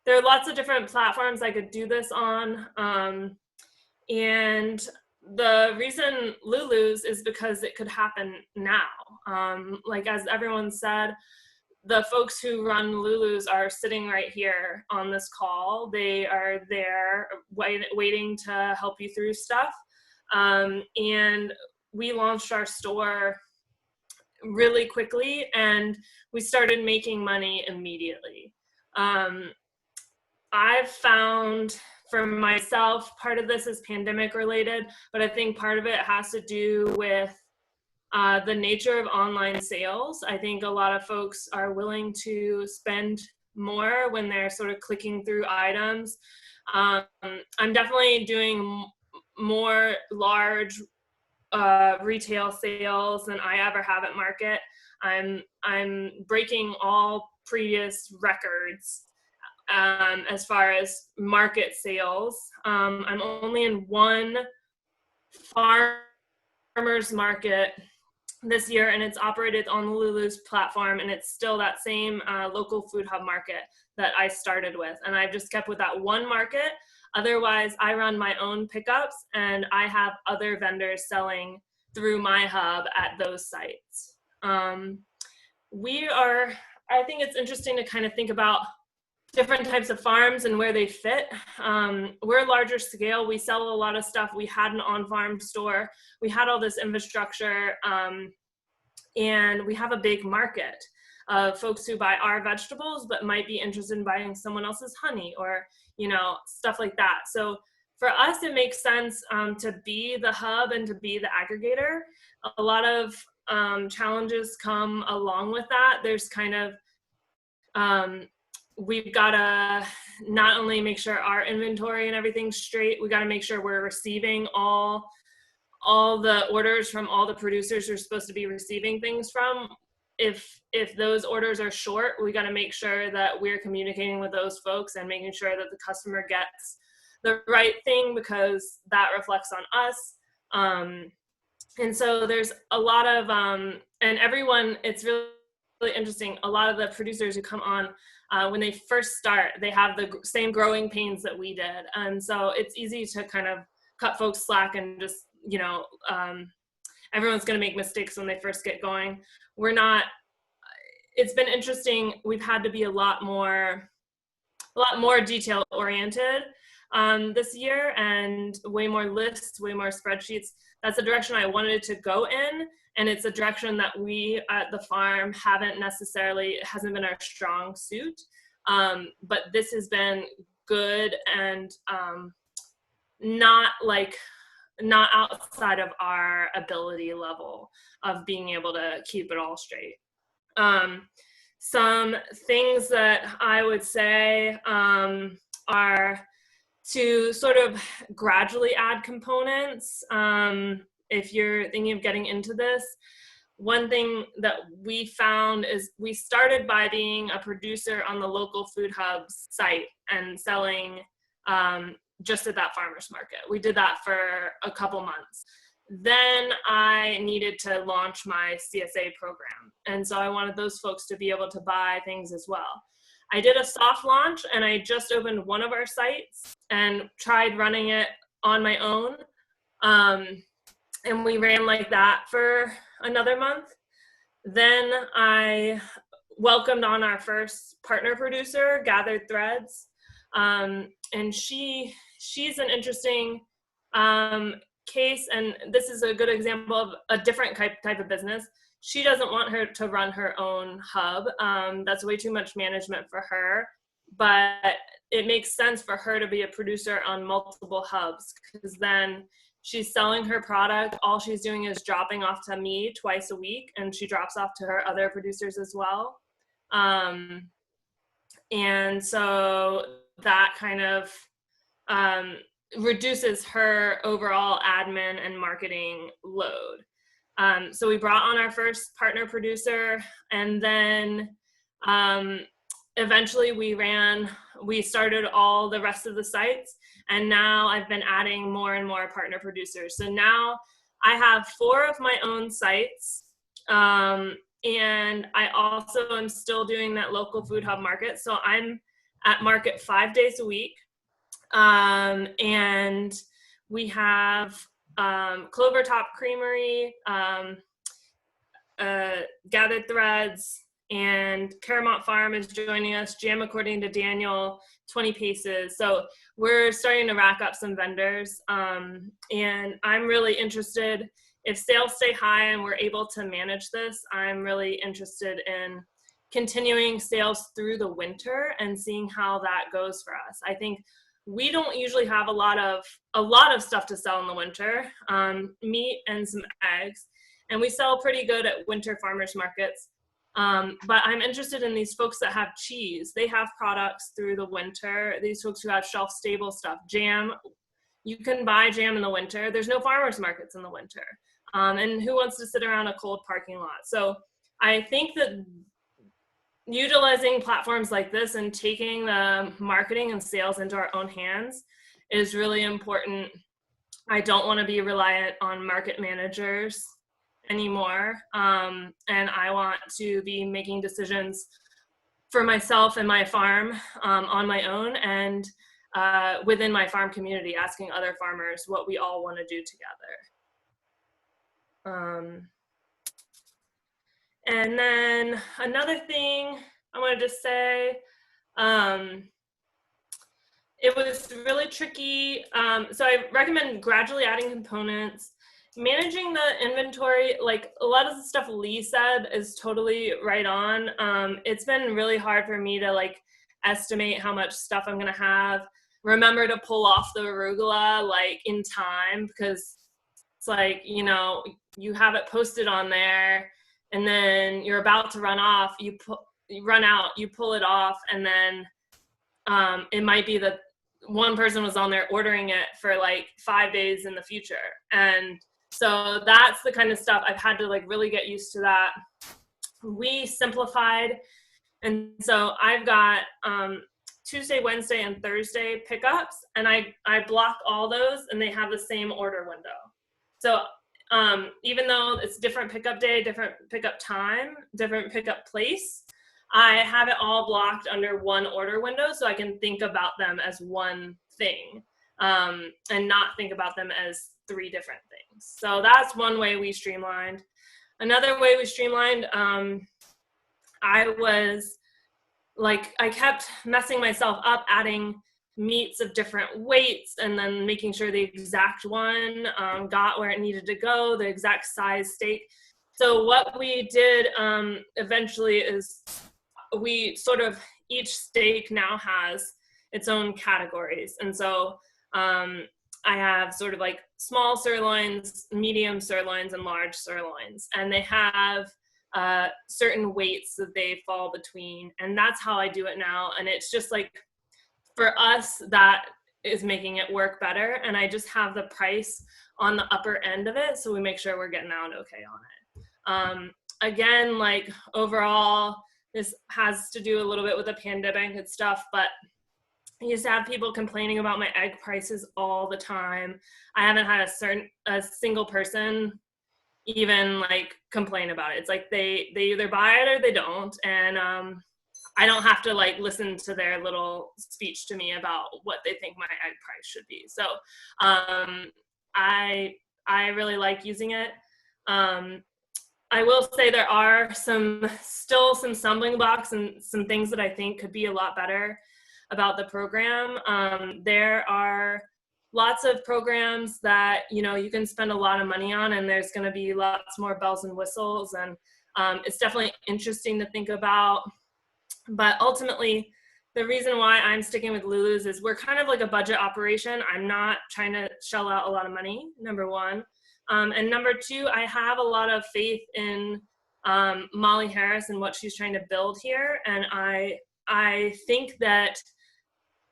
Speaker 7: are lots of different platforms I could do this on. And the reason Lulu's is because it could happen now. Like as everyone said, the folks who run Lulu's are sitting right here on this call. They are there waiting to help you through stuff. And we launched our store really quickly and we started making money immediately. I've found for myself, part of this is pandemic related, but I think part of it has to do with the nature of online sales. I think a lot of folks are willing to spend more when they're sort of clicking through items. I'm definitely doing more large retail sales than I ever have at Market. I'm breaking all previous records as far as Market sales. I'm only in one farmer's market this year, and it's operated on the Lulu's platform, and it's still that same local food hub market that I started with. And I've just kept with that one market. Otherwise, I run my own pickups, and I have other vendors selling through my hub at those sites. I think it's interesting to kind of think about different types of farms and where they fit. We're larger scale. We sell a lot of stuff. We had an on-farm store. We had all this infrastructure, and we have a big market of folks who buy our vegetables but might be interested in buying someone else's honey or, stuff like that. So for us, it makes sense to be the hub and to be the aggregator. A lot of challenges come along with that. There's kind of we've got to not only make sure our inventory and everything's straight, we got to make sure we're receiving all the orders from all the producers we're supposed to be receiving things from. If those orders are short, we got to make sure that we're communicating with those folks and making sure that the customer gets the right thing, because that reflects on us. And so there's a lot of, and everyone, it's really interesting. A lot of the producers who come on, when they first start, they have the same growing pains that we did. And so it's easy to kind of cut folks slack and just, everyone's going to make mistakes when they first get going. We're not, it's been interesting. We've had to be a lot more detail oriented. this year, and way more lists, way more spreadsheets. That's the direction I wanted to go in, and it's a direction that we at the farm hasn't been our strong suit. But this has been good and not outside of our ability level of being able to keep it all straight. Some things that I would say are to sort of gradually add components. If you're thinking of getting into this, one thing that we found is we started by being a producer on the local food hubs site and selling just at that farmer's market. We did that for a couple months. Then I needed to launch my CSA program. And so I wanted those folks to be able to buy things as well. I did a soft launch, and I just opened one of our sites and tried running it on my own. And we ran like that for another month. Then I welcomed on our first partner producer, Gathered Threads. And she's an interesting case, and this is a good example of a different type of business. She doesn't want her to run her own hub. That's way too much management for her, but it makes sense for her to be a producer on multiple hubs, because then she's selling her product. All she's doing is dropping off to me twice a week, and she drops off to her other producers as well. And so that kind of reduces her overall admin and marketing load. So we brought on our first partner producer, and then eventually we started all the rest of the sites, and now I've been adding more and more partner producers. So now I have 4 of my own sites, and I also am still doing that local food hub market. So I'm at market 5 days a week. And we have Clovertop Creamery, Gathered Threads, and Caramont Farm is joining us, Jam According to Daniel, 20 Paces. So we're starting to rack up some vendors. And I'm really interested, if sales stay high and we're able to manage this, I'm really interested in continuing sales through the winter and seeing how that goes for us. I think we don't usually have a lot of stuff to sell in the winter, meat and some eggs, and we sell pretty good at winter farmers markets. But I'm interested in these folks that have cheese. They have products through the winter. These folks who have shelf stable stuff, jam, you can buy jam in the winter. There's no farmers markets in the winter. And who wants to sit around a cold parking lot? So I think that utilizing platforms like this and taking the marketing and sales into our own hands is really important. I don't want to be reliant on market managers anymore. And I want to be making decisions for myself and my farm on my own, and within my farm community, asking other farmers what we all want to do together. And then another thing I wanted to say, it was really tricky. So I recommend gradually adding components, managing the inventory. Like a lot of the stuff Lee said is totally right on. It's been really hard for me to like estimate how much stuff I'm gonna have. Remember to pull off the arugula like in time, because it's like, you know, you have it posted on there and then you're about to run off, you run out, you pull it off, and then it might be that one person was on there ordering it for like 5 days in the future. And so that's the kind of stuff I've had to like really get used to that. We simplified. And so I've got Tuesday, Wednesday, and Thursday pickups, and I block all those and they have the same order window. So even though it's different pickup day, different pickup time, different pickup place, I have it all blocked under one order window so I can think about them as one thing and not think about them as 3 different things. So that's one way we streamlined. Another way we streamlined, I kept messing myself up adding meats of different weights, and then making sure the exact one got where it needed to go, the exact size steak. So what we did eventually is we sort of, each steak now has its own categories. And so I have sort of like small sirloins, medium sirloins, and large sirloins. And they have certain weights that they fall between. And that's how I do it now. And it's just like, for us, that is making it work better. And I just have the price on the upper end of it, so we make sure we're getting out okay on it. Again, like overall, this has to do a little bit with the pandemic and stuff, but I used to have people complaining about my egg prices all the time. I haven't had a single person even like complain about it. It's like they either buy it or they don't. And I don't have to like listen to their little speech to me about what they think my egg price should be. So I really like using it. I will say there are still some stumbling blocks and some things that I think could be a lot better about the program. There are lots of programs that, you know, you can spend a lot of money on, and there's going to be lots more bells and whistles, and it's definitely interesting to think about. But ultimately, the reason why I'm sticking with Lulu's is we're kind of like a budget operation. I'm not trying to shell out a lot of money, number one. And number two, I have a lot of faith in Molly Harris and what she's trying to build here. And I think that,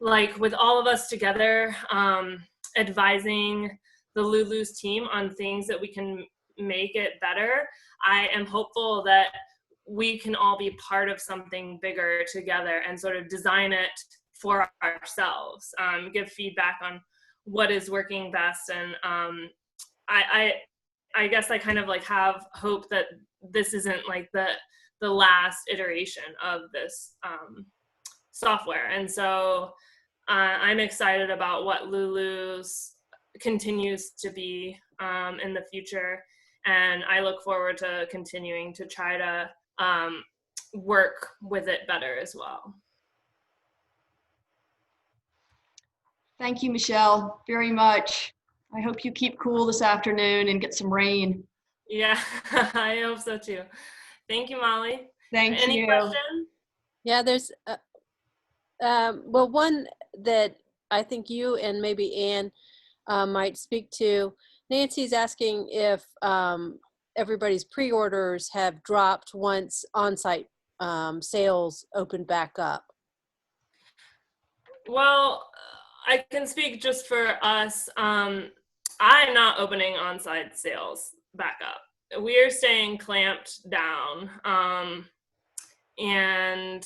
Speaker 7: like, with all of us together advising the Lulu's team on things that we can make it better, I am hopeful that we can all be part of something bigger together and sort of design it for ourselves, give feedback on what is working best. And I guess I kind of like have hope that this isn't like the last iteration of this software. And so I'm excited about what Lulu's continues to be in the future. And I look forward to continuing to try to work with it better as well.
Speaker 4: Thank you, Michelle, very much. I hope you keep cool this afternoon and get some rain.
Speaker 7: Yeah, I hope so too. Thank you, Molly.
Speaker 4: Thank
Speaker 7: Any
Speaker 4: you.
Speaker 7: questions?
Speaker 2: Yeah, there's, well, one that I think you and maybe Ann might speak to. Nancy's asking if everybody's pre-orders have dropped once on-site sales open back up.
Speaker 7: Well, I can speak just for us. I'm not opening on-site sales back up. We're staying clamped down. And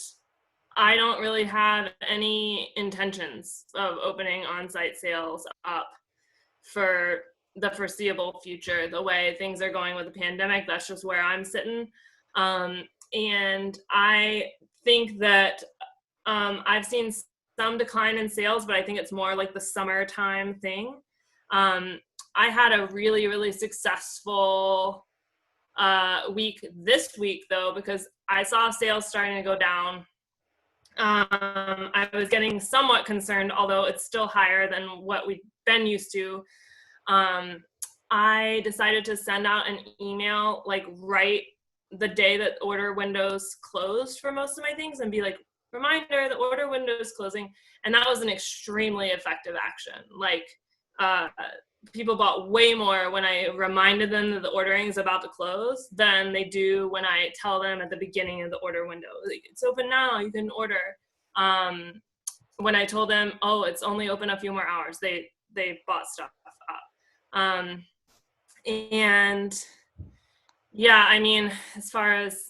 Speaker 7: I don't really have any intentions of opening on-site sales up for the foreseeable future. The way things are going with the pandemic, that's just where I'm sitting. And I think that I've seen some decline in sales, but I think it's more like the summertime thing. I had a really, really successful week this week though, because I saw sales starting to go down. I was getting somewhat concerned, although it's still higher than what we've been used to. I decided to send out an email like right the day that order windows closed for most of my things and be like, reminder, the order window is closing. And that was an extremely effective action. Like people bought way more when I reminded them that the ordering is about to close than they do when I tell them at the beginning of the order window, like, it's open now, you can order. When I told them, oh, it's only open a few more hours, they bought stuff up. And yeah, I mean, as far as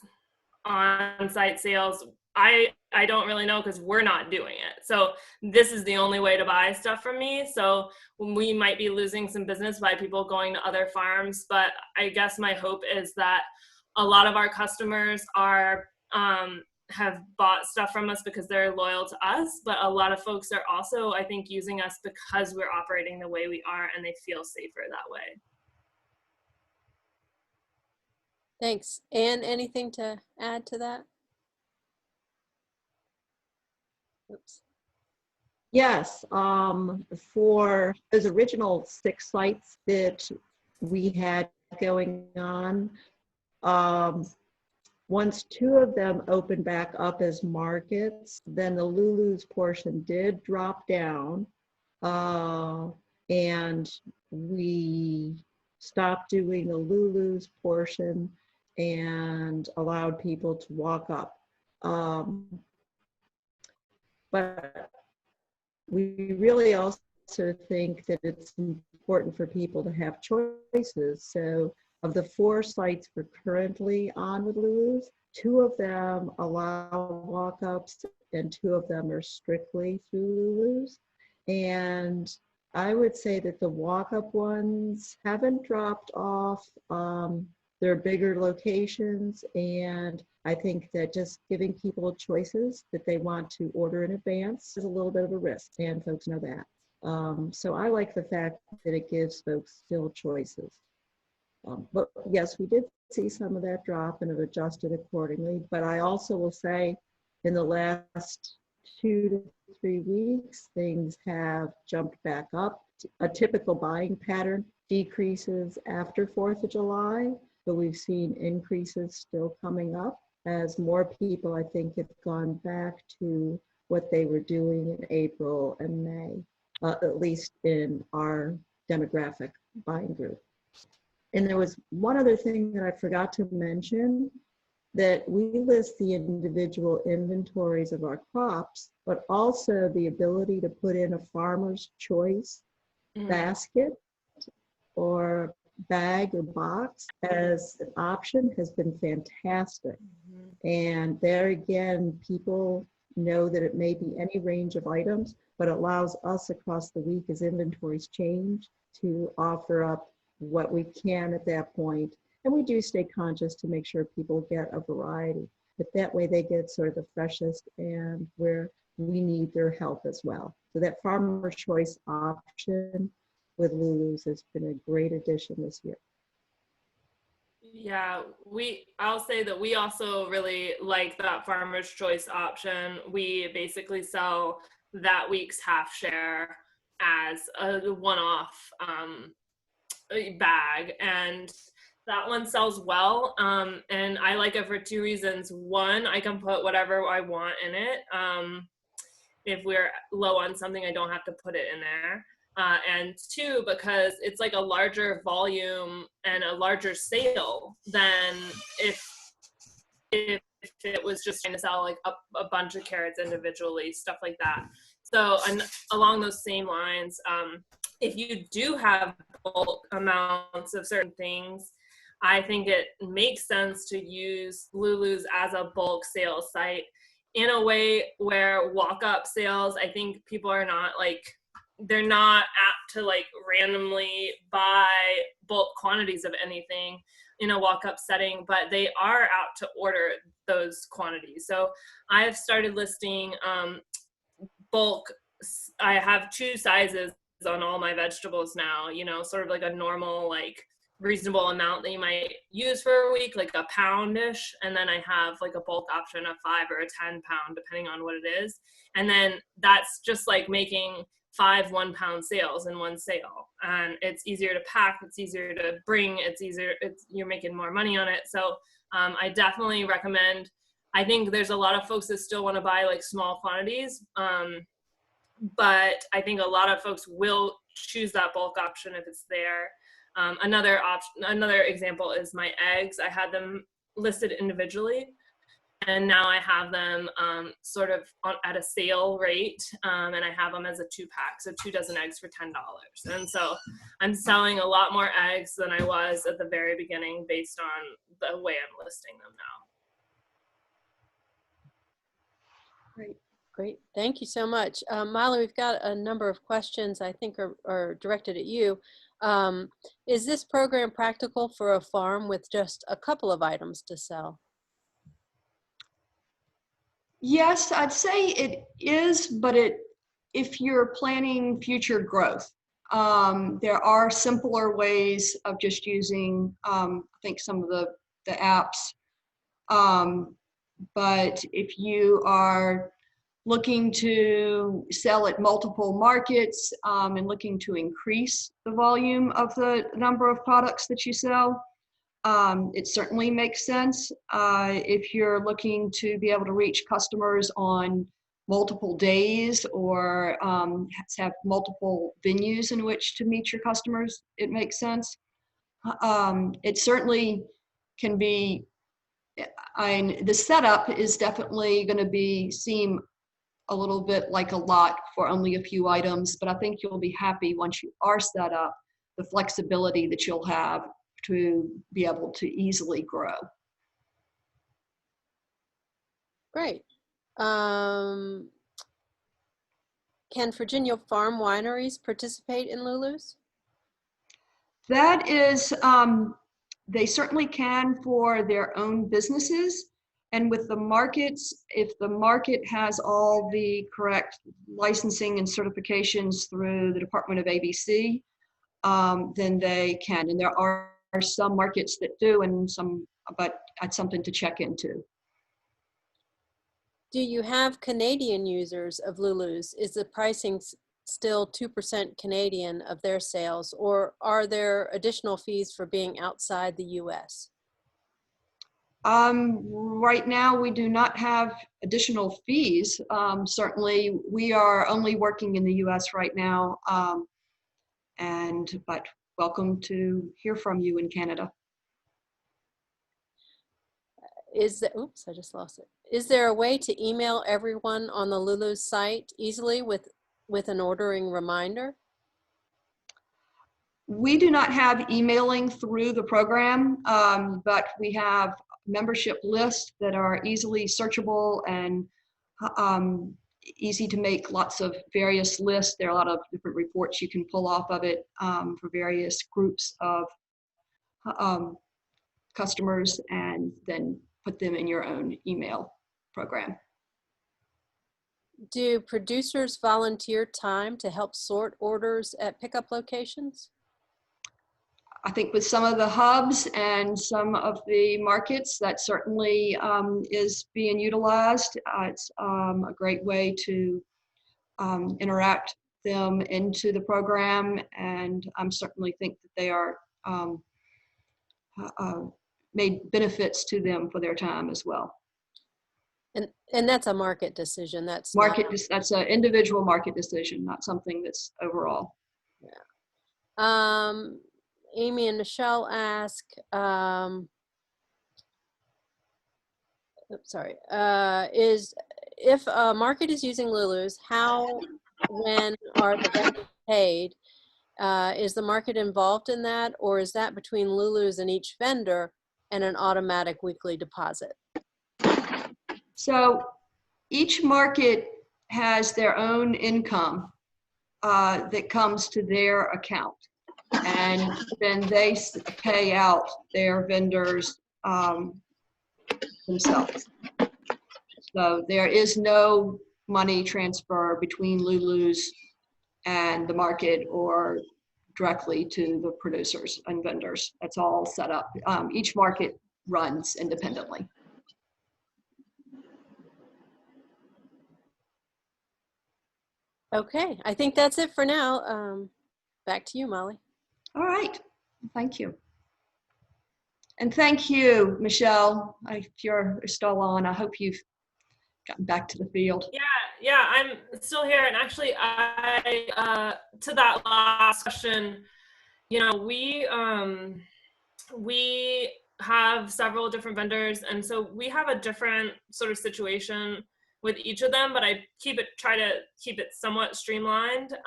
Speaker 7: on-site sales, I don't really know because we're not doing it. So this is the only way to buy stuff from me. So we might be losing some business by people going to other farms, but I guess my hope is that a lot of our customers are have bought stuff from us because they're loyal to us, but a lot of folks are also, I think, using us because we're operating the way we are and they feel safer that way.
Speaker 2: Thanks. Ann, anything to add to that? Oops.
Speaker 6: Yes, for those original 6 sites that we had going on, once 2 of them opened back up as markets, then the Lulu's portion did drop down, and we stopped doing the Lulu's portion and allowed people to walk up. But we really also think that it's important for people to have choices. So of the 4 sites we're currently on with Lulu's, 2 of them allow walk-ups and 2 of them are strictly through Lulu's. And I would say that the walk-up ones haven't dropped off. They're bigger locations, and I think that just giving people choices that they want to order in advance is a little bit of a risk, and folks know that. So I like the fact that it gives folks still choices. But yes, we did see some of that drop and have adjusted accordingly. But I also will say in the last 2 to 3 weeks, things have jumped back up. A typical buying pattern decreases after 4th of July, but we've seen increases still coming up as more people, I think, have gone back to what they were doing in April and May, at least in our demographic buying group. And there was one other thing that I forgot to mention, that we list the individual inventories of our crops, but also the ability to put in a farmer's choice basket or bag or box as an option has been fantastic. And there again, people know that it may be any range of items, but it allows us across the week as inventories change to offer up what we can at that point. And we do stay conscious to make sure people get a variety, but that way they get sort of the freshest and where we need their help as well. So that farmer's choice option with Lulu's has been a great addition this year.
Speaker 7: Yeah, I'll say that we also really like that farmer's choice option. We basically sell that week's half share as a one-off bag, and that one sells well. And I like it for 2 reasons. One, I can put whatever I want in it. If we're low on something, I don't have to put it in there. And 2, because it's like a larger volume and a larger sale than if it was just trying to sell like a bunch of carrots individually, stuff like that. So along those same lines, if you do have bulk amounts of certain things, I think it makes sense to use Lulu's as a bulk sales site in a way where walk-up sales, I think people are not like, they're not apt to like randomly buy bulk quantities of anything in a walk-up setting, but they are apt to order those quantities. So I've started listing bulk. I have 2 sizes on all my vegetables now, you know, sort of like a normal, like reasonable amount that you might use for a week, like a poundish. And then I have like a bulk option of 5 or a 10 pound, depending on what it is. And then that's just like making 5 1-pound sales in one sale, and it's easier to pack, it's easier to bring, you're making more money on it. So I definitely recommend. I think there's a lot of folks that still want to buy like small quantities, but I think a lot of folks will choose that bulk option if it's there. Another example is my eggs. I had them listed individually, and now I have them sort of at a sale rate, and I have them as a 2-pack, so 2 dozen eggs for $10. And so I'm selling a lot more eggs than I was at the very beginning based on the way I'm listing them now.
Speaker 2: Great. Thank you so much. Molly, we've got a number of questions I think are directed at you. Is this program practical for a farm with just a couple of items to sell?
Speaker 4: Yes, I'd say it is, but if you're planning future growth, there are simpler ways of just using, I think, some of the apps. But if you are looking to sell at multiple markets and looking to increase the volume of the number of products that you sell, it certainly makes sense. If you're looking to be able to reach customers on multiple days or have multiple venues in which to meet your customers, it makes sense. It certainly can be, the setup is definitely going to seem a little bit like a lot for only a few items, but I think you'll be happy once you are set up, the flexibility that you'll have to be able to easily grow.
Speaker 2: Great. Can Virginia farm wineries participate in Lulu's?
Speaker 4: That is, they certainly can for their own businesses. And with the markets, if the market has all the correct licensing and certifications through the Department of ABC, then they can. And there are some markets that do and some, but that's something to check into.
Speaker 2: Do you have Canadian users of Lulu's? Is the pricing still 2% Canadian of their sales, or are there additional fees for being outside the US?
Speaker 4: Right now, we do not have additional fees. Certainly, we are only working in the US right now, but welcome to hear from you in Canada.
Speaker 2: Oops, I just lost it. Is there a way to email everyone on the Lulu's site easily with an ordering reminder?
Speaker 4: We do not have emailing through the program, but we have membership lists that are easily searchable and easy to make lots of various lists. There are a lot of different reports you can pull off of it for various groups of customers and then put them in your own email program.
Speaker 2: Do producers volunteer time to help sort orders at pickup locations?
Speaker 4: I think with some of the hubs and some of the markets, that certainly is being utilized. It's a great way to interact them into the program, and I certainly think that they are made benefits to them for their time as well.
Speaker 2: And that's a market decision. That's
Speaker 4: an individual market decision, not something that's overall.
Speaker 2: Yeah. Amy and Michelle ask, if a market is using Lulu's, how, when are the vendors paid? Is the market involved in that, or is that between Lulu's and each vendor and an automatic weekly deposit?
Speaker 4: So each market has their own income that comes to their account. And then they pay out their vendors themselves. So there is no money transfer between Lulu's and the market or directly to the producers and vendors. That's all set up. Each market runs independently.
Speaker 2: Okay, I think that's it for now. Back to you, Molly.
Speaker 4: All right, thank you. And thank you, Michelle. If you're still on, I hope you've gotten back to the field.
Speaker 7: Yeah, I'm still here. And actually, I to that last question, you know, we have several different vendors, and so we have a different sort of situation with each of them, but I try to keep it somewhat streamlined.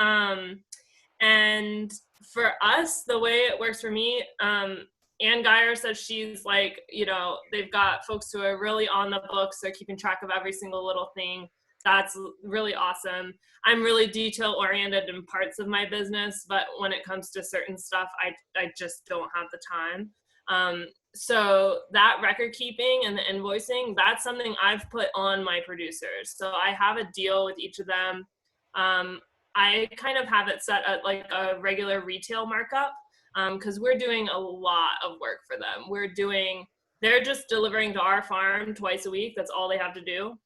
Speaker 7: And for us, the way it works for me, Ann Geyer says she's like, you know, they've got folks who are really on the books. They're keeping track of every single little thing. That's really awesome. I'm really detail oriented in parts of my business, but when it comes to certain stuff, I just don't have the time. So that record keeping and the invoicing, that's something I've put on my producers. So I have a deal with each of them. I kind of have it set at like a regular retail markup because we're doing a lot of work for them. They're just delivering to our farm twice a week. That's all they have to do.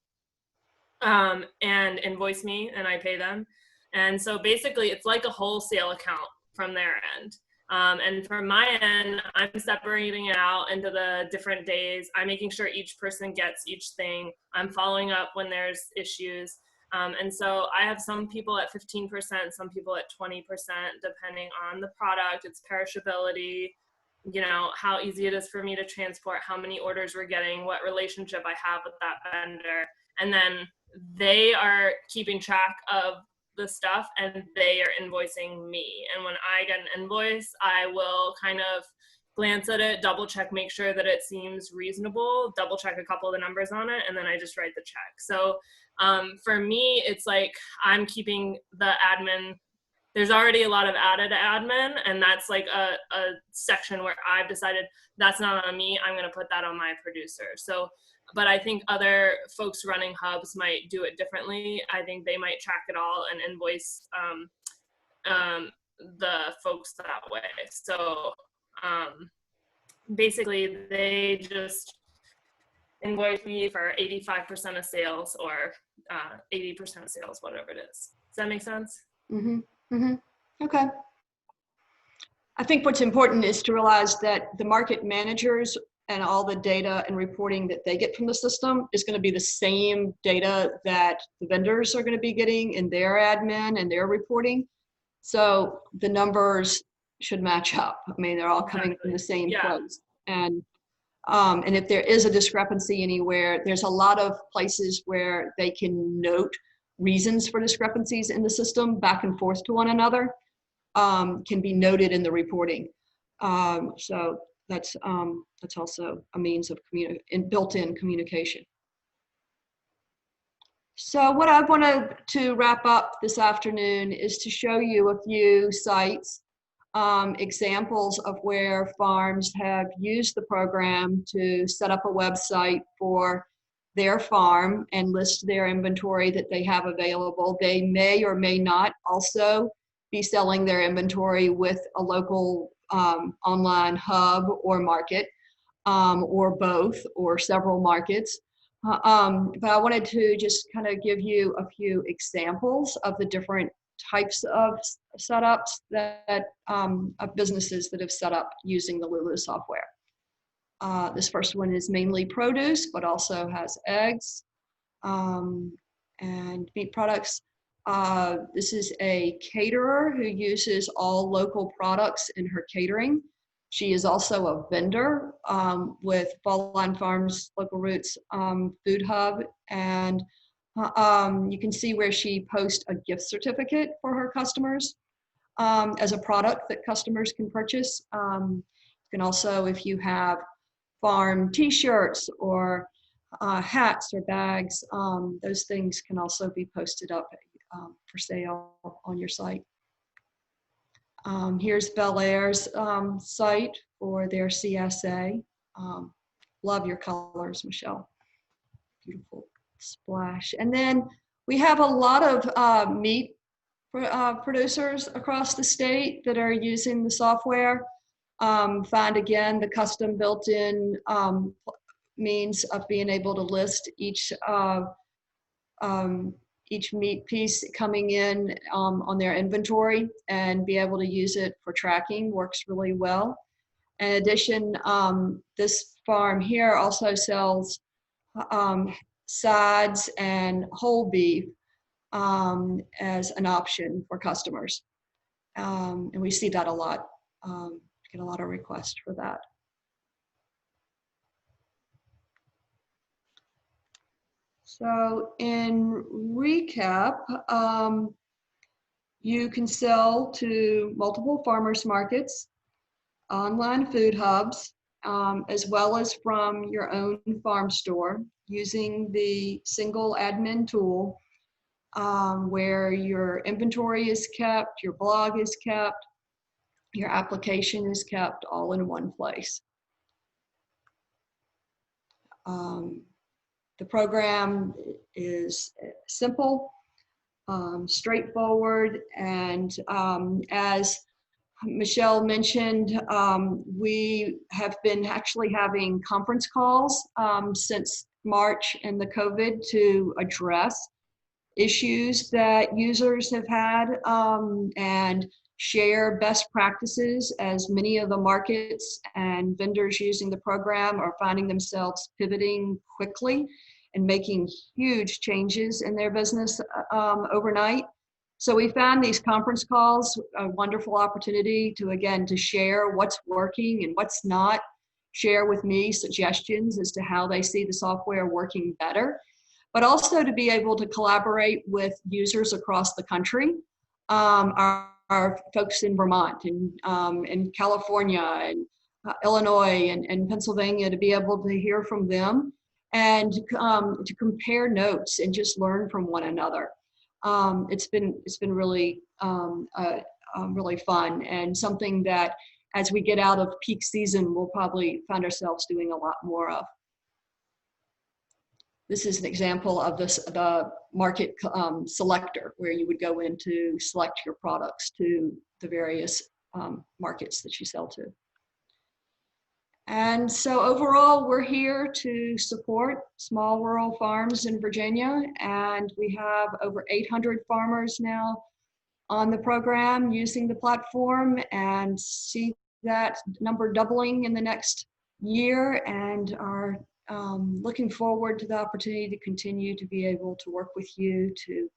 Speaker 7: and invoice me, and I pay them. And so basically it's like a wholesale account from their end. And from my end, I'm separating it out into the different days. I'm making sure each person gets each thing. I'm following up when there's issues. And so I have some people at 15%, some people at 20%, depending on the product, its perishability, you know, how easy it is for me to transport, how many orders we're getting, what relationship I have with that vendor. And then they are keeping track of the stuff and they are invoicing me. And when I get an invoice, I will kind of glance at it, double check, make sure that it seems reasonable, double check a couple of the numbers on it, and then I just write the check. So for me, it's like I'm keeping the admin. There's already a lot of added admin, and that's like a section where I've decided that's not on me. I'm going to put that on my producer. So, but I think other folks running hubs might do it differently. I think they might track it all and invoice the folks that way. So basically, they just invoice me for 85% of sales or 80% of sales, whatever it is. Does that make sense?
Speaker 4: Mm-hmm. Mm-hmm. Okay. I think what's important is to realize that the market managers and all the data and reporting that they get from the system is going to be the same data that the vendors are going to be getting in their admin and their reporting. So the numbers should match up. I mean, they're all coming from the same place. And if there is a discrepancy anywhere, there's a lot of places where they can note reasons for discrepancies in the system back and forth to one another, can be noted in the reporting. So that's also a means of built-in communication. So what I wanted to wrap up this afternoon is to show you a few sites, examples of where farms have used the program to set up a website for their farm and list their inventory that they have available. They may or may not also be selling their inventory with a local online hub or market, or both, or several markets. But I wanted to just kind of give you a few examples of the different types of setups that of businesses that have set up using the Lulus software. This first one is mainly produce, but also has eggs and meat products. This is a caterer who uses all local products in her catering. She is also a vendor with Fall Line Farms Local Roots Food Hub, and you can see where she posts a gift certificate for her customers as a product that customers can purchase. You can also, if you have farm t-shirts or hats or bags, those things can also be posted up for sale on your site. Here's Bel Air's site for their CSA. Love your colors, Michelle. Beautiful splash. And then we have a lot of meat producers across the state that are using the software. Find again the custom built-in means of being able to list each meat piece coming in on their inventory and be able to use it for tracking. Works really well. In addition, this farm here also sells sides and whole beef as an option for customers. And we see that a lot. Get a lot of requests for that. So in recap, you can sell to multiple farmers markets, online food hubs, as well as from your own farm store using the single admin tool where your inventory is kept, your blog is kept, your application is kept all in one place. The program is simple, straightforward, and as Michelle mentioned, we have been actually having conference calls since March and the COVID to address issues that users have had and share best practices, as many of the markets and vendors using the program are finding themselves pivoting quickly and making huge changes in their business overnight. So we found these conference calls a wonderful opportunity to, again, to share what's working and what's not, share with me suggestions as to how they see the software working better, but also to be able to collaborate with users across the country, our folks in Vermont and in California and Illinois and Pennsylvania, to be able to hear from them and to compare notes and just learn from one another. It's been really really fun, and something that as we get out of peak season, we'll probably find ourselves doing a lot more of. This is an example of the Market Selector, where you would go in to select your products to the various markets that you sell to. And so overall, we're here to support small rural farms in Virginia, and we have over 800 farmers now on the program using the platform, and see that number doubling in the next year, and are looking forward to the opportunity to continue to be able to work with you to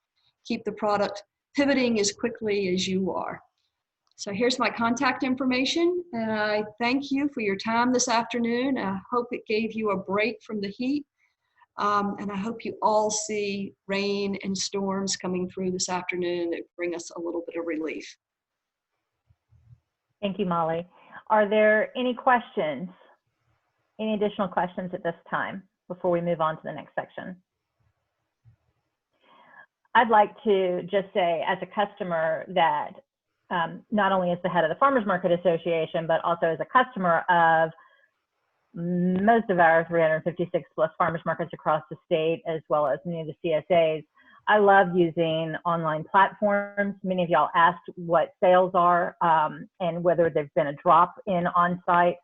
Speaker 4: keep the product pivoting as quickly as you are. So here's my contact information, and I thank you for your time this afternoon. I hope it gave you a break from the heat, and I hope you all see rain and storms coming through this afternoon that bring us a little bit of relief.
Speaker 1: Thank you, Molly. Are there any questions? Any additional questions at this time before we move on to the next section? I'd like to just say, as a customer, that not only as the head of the Farmers Market Association, but also as a customer of most of our 356 plus farmers markets across the state, as well as many of the CSAs, I love using online platforms. Many of y'all asked what sales are and whether there's been a drop in on-site.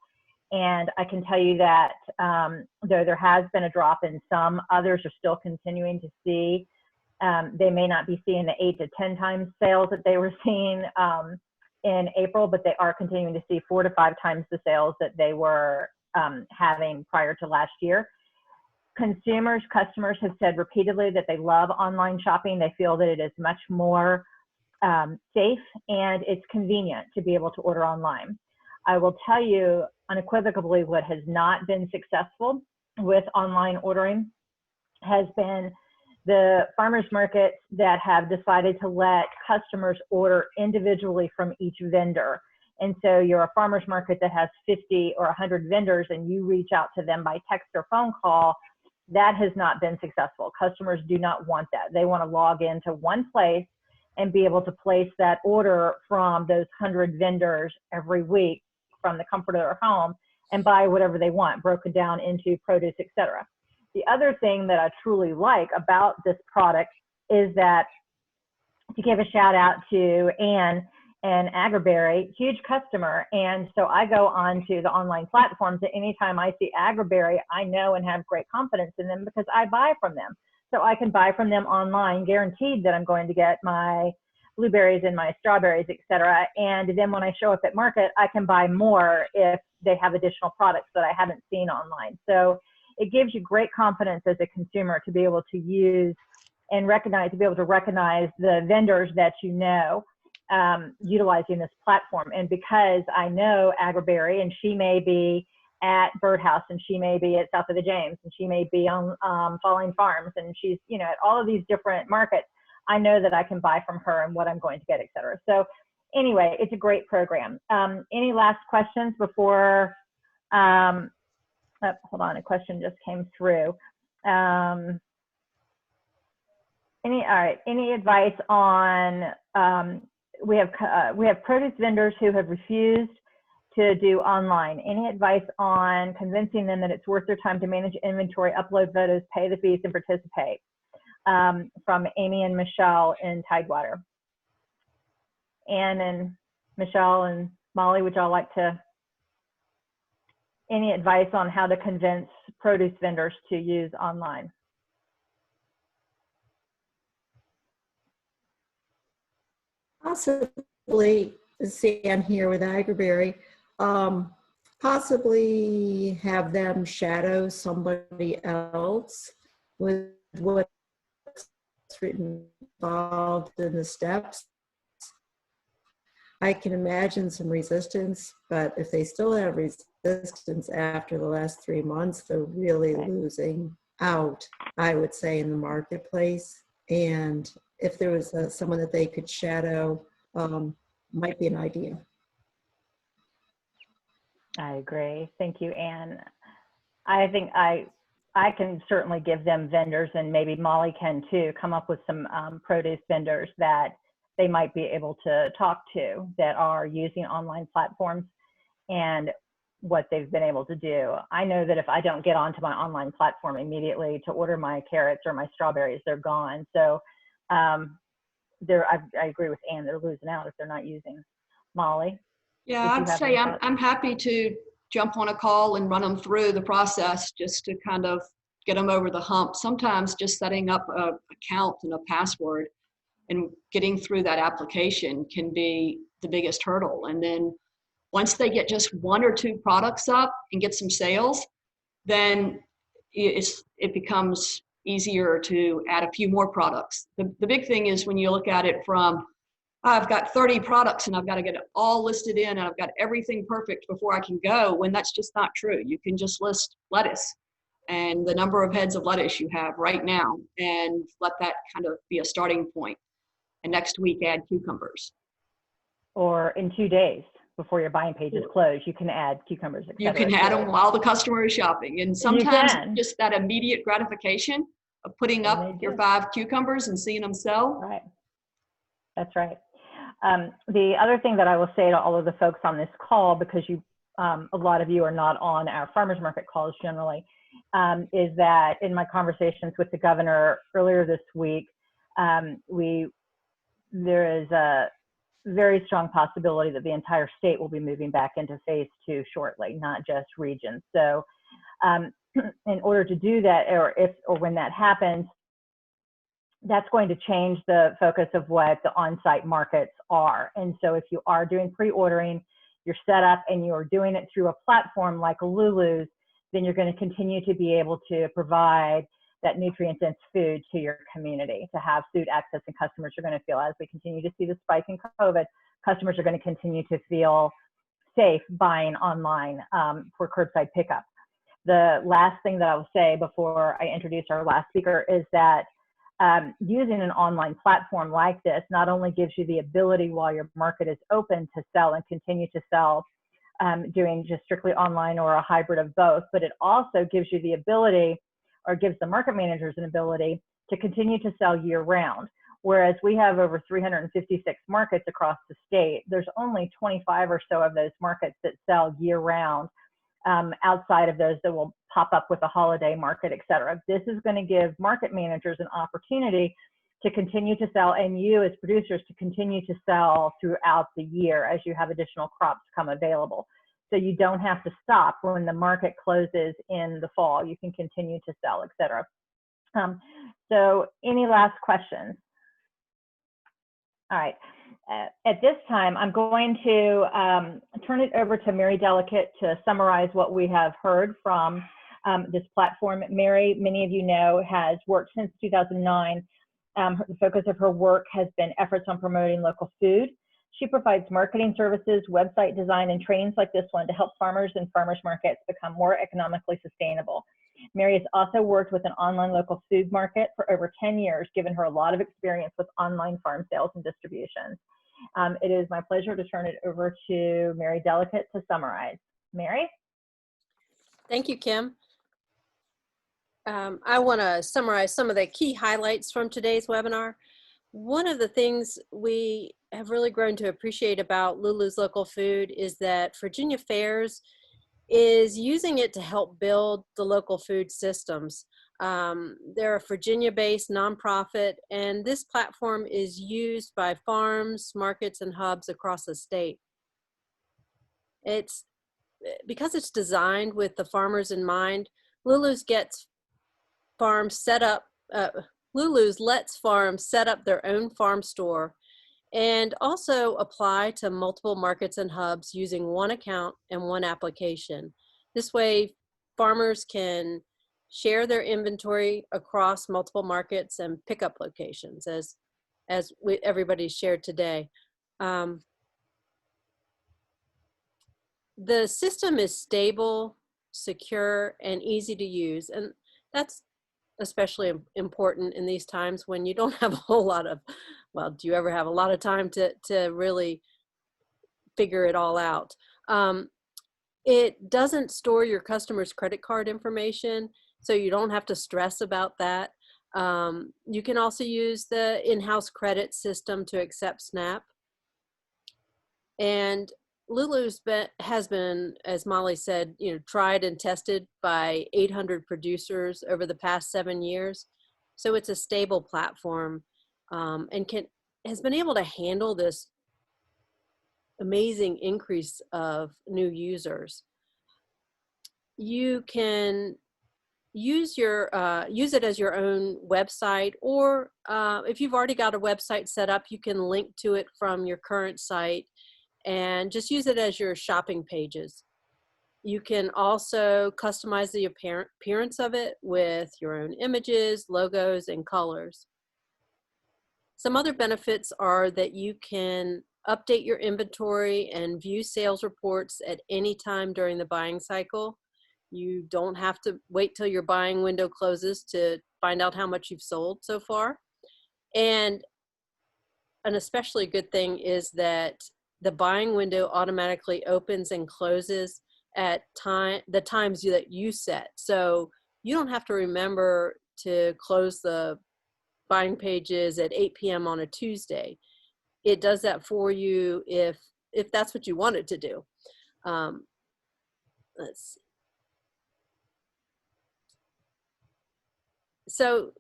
Speaker 1: And I can tell you that though there has been a drop in some, others are still continuing to see. They may not be seeing the 8 to 10 times sales that they were seeing in April, but they are continuing to see 4 to 5 times the sales that they were having prior to last year. Customers have said repeatedly that they love online shopping. They feel that it is much more safe and it's convenient to be able to order online. I will tell you unequivocally what has not been successful with online ordering has been the farmers markets that have decided to let customers order individually from each vendor. And so you're a farmers market that has 50 or 100 vendors and you reach out to them by text or phone call. That has not been successful. Customers do not want that. They want to log into one place and be able to place that order from those 100 vendors every week from the comfort of their home and buy whatever they want, broken down into produce, etc. The other thing that I truly like about this product is that, to give a shout out to Anne and Agriberry, huge customer. And so I go onto the online platforms, and anytime I see Agriberry, I know and have great confidence in them because I buy from them. So I can buy from them online, guaranteed that I'm going to get my blueberries and my strawberries, etc. And then when I show up at market, I can buy more if they have additional products that I haven't seen online. So it gives you great confidence as a consumer to be able to use and recognize, to be able to recognize the vendors that you know utilizing this platform. And because I know Agriberry, and she may be at Birdhouse, and she may be at South of the James, and she may be on Falling Farms, and she's, you know, at all of these different markets, I know that I can buy from her and what I'm going to get, et cetera. So anyway, it's a great program. Any last questions before, hold on, a question just came through. Any advice on, we have produce vendors who have refused to do online. Any advice on convincing them that it's worth their time to manage inventory, upload photos, pay the fees, and participate? From Amy and Michelle in Tidewater. Anne and Michelle and Molly, would y'all like to, any advice on how to convince produce vendors to use online?
Speaker 6: Possibly, Sam here with Agriberry, possibly have them shadow somebody else with what's involved in the steps. I can imagine some resistance, but if they still have resistance after the last 3 months, they're really losing out, I would say, in the marketplace. And if there was someone that they could shadow, might be an idea.
Speaker 1: I agree. Thank you, Anne. I think I can certainly give them vendors, and maybe Molly can too, come up with some produce vendors that they might be able to talk to that are using online platforms and what they've been able to do. I know that if I don't get onto my online platform immediately to order my carrots or my strawberries, they're gone. So I agree with Anne, they're losing out if they're not using. Molly?
Speaker 4: Yeah, I'd say I'm happy to jump on a call and run them through the process just to kind of get them over the hump. Sometimes just setting up an account and a password and getting through that application can be the biggest hurdle. And then once they get just 1 or 2 products up and get some sales, then it becomes easier to add a few more products. The big thing is when you look at it from, I've got 30 products and I've got to get it all listed in and I've got everything perfect before I can go, when that's just not true. You can just list lettuce and the number of heads of lettuce you have right now and let that kind of be a starting point. And next week add cucumbers.
Speaker 1: Or in 2 days before your buying page is closed, you can add cucumbers, et cetera.
Speaker 4: You can add them while the customer is shopping. And sometimes just that immediate gratification of putting up your 5 cucumbers and seeing them sell.
Speaker 1: Right. That's right. The other thing that I will say to all of the folks on this call, because a lot of you are not on our farmers market calls generally, is that in my conversations with the governor earlier this week, there is a very strong possibility that the entire state will be moving back into phase 2 shortly, not just regions. So in order to do that, or when that happens, that's going to change the focus of what the on-site markets are. And so if you are doing pre-ordering, you're set up and you're doing it through a platform like Lulus, then you're going to continue to be able to provide that nutrient-dense food to your community, to have food access, and customers are going to feel, as we continue to see the spike in COVID, customers are going to continue to feel safe buying online for curbside pickup. The last thing that I will say before I introduce our last speaker is that using an online platform like this not only gives you the ability while your market is open to sell and continue to sell, doing just strictly online or a hybrid of both, but it also gives you the ability, or gives the market managers an ability, to continue to sell year round. Whereas we have over 356 markets across the state, there's only 25 or so of those markets that sell year round, outside of those that will pop up with a holiday market, et cetera. This is going to give market managers an opportunity to continue to sell, and you as producers to continue to sell throughout the year as you have additional crops come available. So you don't have to stop when the market closes in the fall. You can continue to sell, et cetera. So any last questions? All right. At this time, I'm going to turn it over to Mary Delicate to summarize what we have heard from this platform. Mary, many of you know, has worked since 2009. The focus of her work has been efforts on promoting local food. She provides marketing services, website design, and trainings like this one to help farmers and farmers markets become more economically sustainable. Mary has also worked with an online local food market for over 10 years, giving her a lot of experience with online farm sales and distribution. It is my pleasure to turn it over to Mary Delicate to summarize. Mary?
Speaker 2: Thank you, Kim. I want to summarize some of the key highlights from today's webinar. One of the things we have really grown to appreciate about Lulu's Local Food is that Virginia Fairs is using it to help build the local food systems. They're a Virginia-based nonprofit, and this platform is used by farms, markets, and hubs across the state. Because it's designed with the farmers in mind, Lulu's gets farms set up, Lulu's lets farms set up their own farm store and also apply to multiple markets and hubs using one account and one application. This way, farmers can share their inventory across multiple markets and pickup locations, as everybody shared today. The system is stable, secure, and easy to use, and that's especially important in these times when you don't have a whole lot of, well, do you ever have a lot of time to really figure it all out? It doesn't store your customer's credit card information, so you don't have to stress about that. You can also use the in-house credit system to accept SNAP. And Lulu's has been, as Molly said, tried and tested by 800 producers over the past 7 years. So it's a stable platform and has been able to handle this amazing increase of new users. You can use it as your own website, or if you've already got a website set up, you can link to it from your current site and just use it as your shopping pages. You can also customize the appearance of it with your own images, logos, and colors. Some other benefits are that you can update your inventory and view sales reports at any time during the buying cycle. You don't have to wait till your buying window closes to find out how much you've sold so far. And an especially good thing is that the buying window automatically opens and closes at the times that you set. So you don't have to remember to close the buying pages at 8 p.m. on a Tuesday. It does that for you if that's what you want it to do. Let's see. So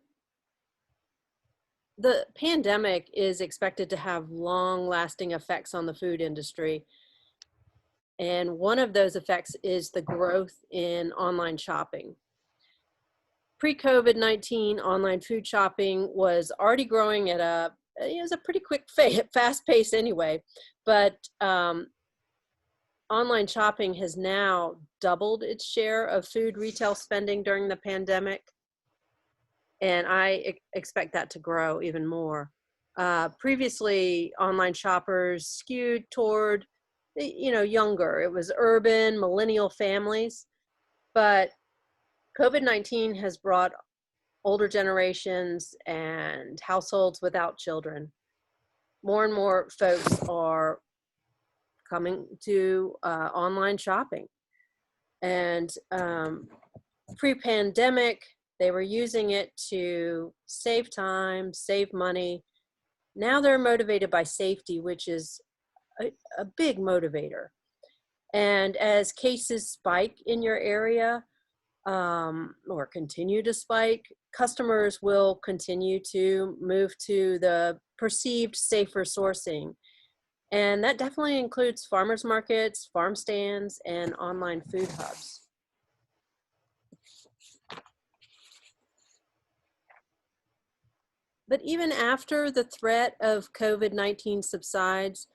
Speaker 2: the pandemic is expected to have long-lasting effects on the food industry. And one of those effects is the growth in online shopping. Pre-COVID-19, online food shopping was already growing at a pretty quick, fast pace anyway. But online shopping has now doubled its share of food retail spending during the pandemic. And I expect that to grow even more. Previously, online shoppers skewed toward, younger. It was urban, millennial families. But COVID-19 has brought older generations and households without children. More and more folks are coming to online shopping. And pre-pandemic, they were using it to save time, save money. Now they're motivated by safety, which is a big motivator. And as cases spike in your area or continue to spike, customers will continue to move to the perceived safer sourcing. And that definitely includes farmers markets, farm stands, and online food hubs. But even after the threat of COVID-19 subsides,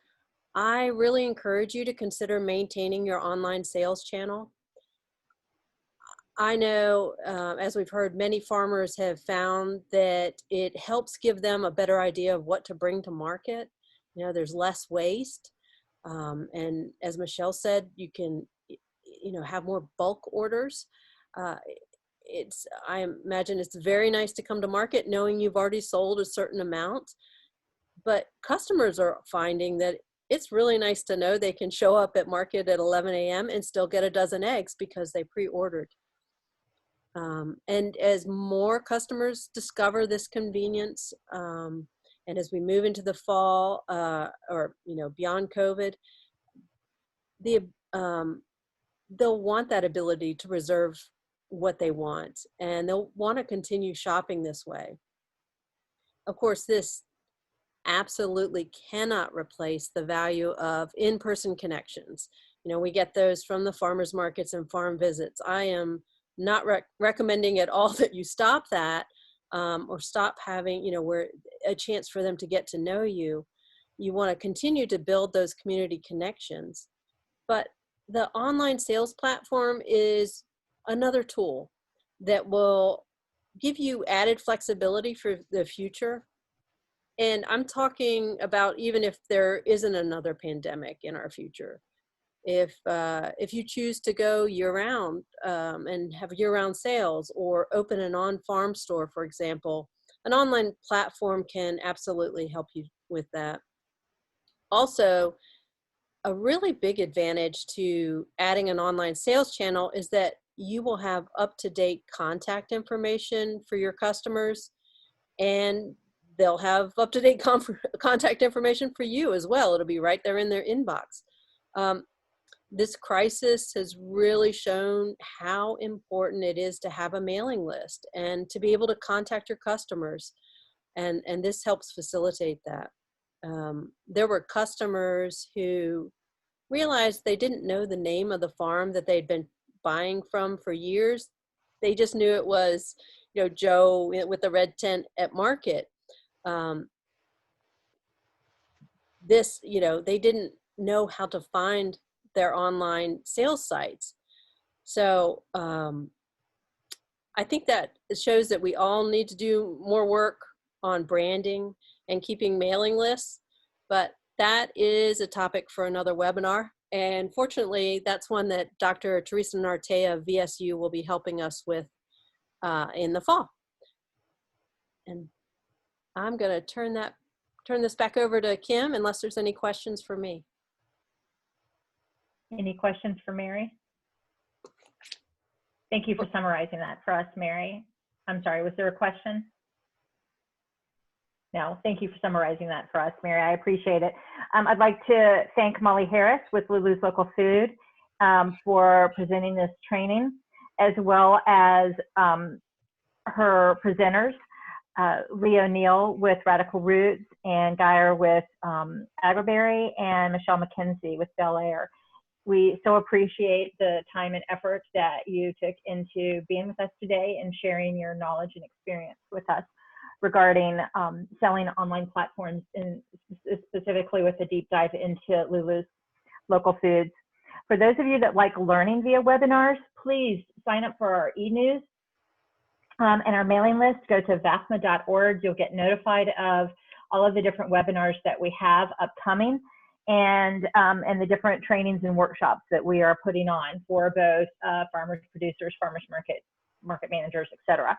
Speaker 2: I really encourage you to consider maintaining your online sales channel. I know, as we've heard, many farmers have found that it helps give them a better idea of what to bring to market. There's less waste. And as Michelle said, you can, have more bulk orders. I imagine it's very nice to come to market knowing you've already sold a certain amount, but customers are finding that it's really nice to know they can show up at market at 11 a.m. and still get a dozen eggs because they pre-ordered. And as more customers discover this convenience, and as we move into the fall, or beyond COVID, they'll want that ability to reserve what they want, and they'll want to continue shopping this way. Of course, this absolutely cannot replace the value of in-person connections. We get those from the farmers markets and farm visits. I am not recommending at all that you stop that, or stop having, where a chance for them to get to know you. You want to continue to build those community connections. But the online sales platform is another tool that will give you added flexibility for the future. And I'm talking about even if there isn't another pandemic in our future. If you choose to go year-round and have year-round sales, or open an on-farm store, for example, an online platform can absolutely help you with that. Also, a really big advantage to adding an online sales channel is that you will have up-to-date contact information for your customers, and they'll have up-to-date contact information for you as well. It'll be right there in their inbox. This crisis has really shown how important it is to have a mailing list and to be able to contact your customers. And this helps facilitate that. There were customers who realized they didn't know the name of the farm that they'd been buying from for years. They just knew it was, Joe with the red tent at Market. They didn't know how to find their online sales sites. So I think that it shows that we all need to do more work on branding and keeping mailing lists, but that is a topic for another webinar. And fortunately, that's one that Dr. Teresa Nartea of VSU will be helping us with in the fall. And I'm gonna turn this back over to Kim, unless there's any questions for me.
Speaker 1: Any questions for Mary? Thank you for summarizing that for us, Mary. I'm sorry, was there a question? No, thank you for summarizing that for us, Mary. I appreciate it. I'd like to thank Molly Harris with Lulu's Local Food for presenting this training, as well as her presenters, Lee O'Neill with Radical Roots, and Geyer with Agriberry, and Michelle McKenzie with Bel Air. We so appreciate the time and effort that you took into being with us today and sharing your knowledge and experience with us regarding selling online platforms, and specifically with a deep dive into Lulu's Local Foods. For those of you that like learning via webinars, please sign up for our e-news and our mailing list. Go to vafma.org. You'll get notified of all of the different webinars that we have upcoming, and the different trainings and workshops that we are putting on for both farmers, producers, farmers market managers, etc.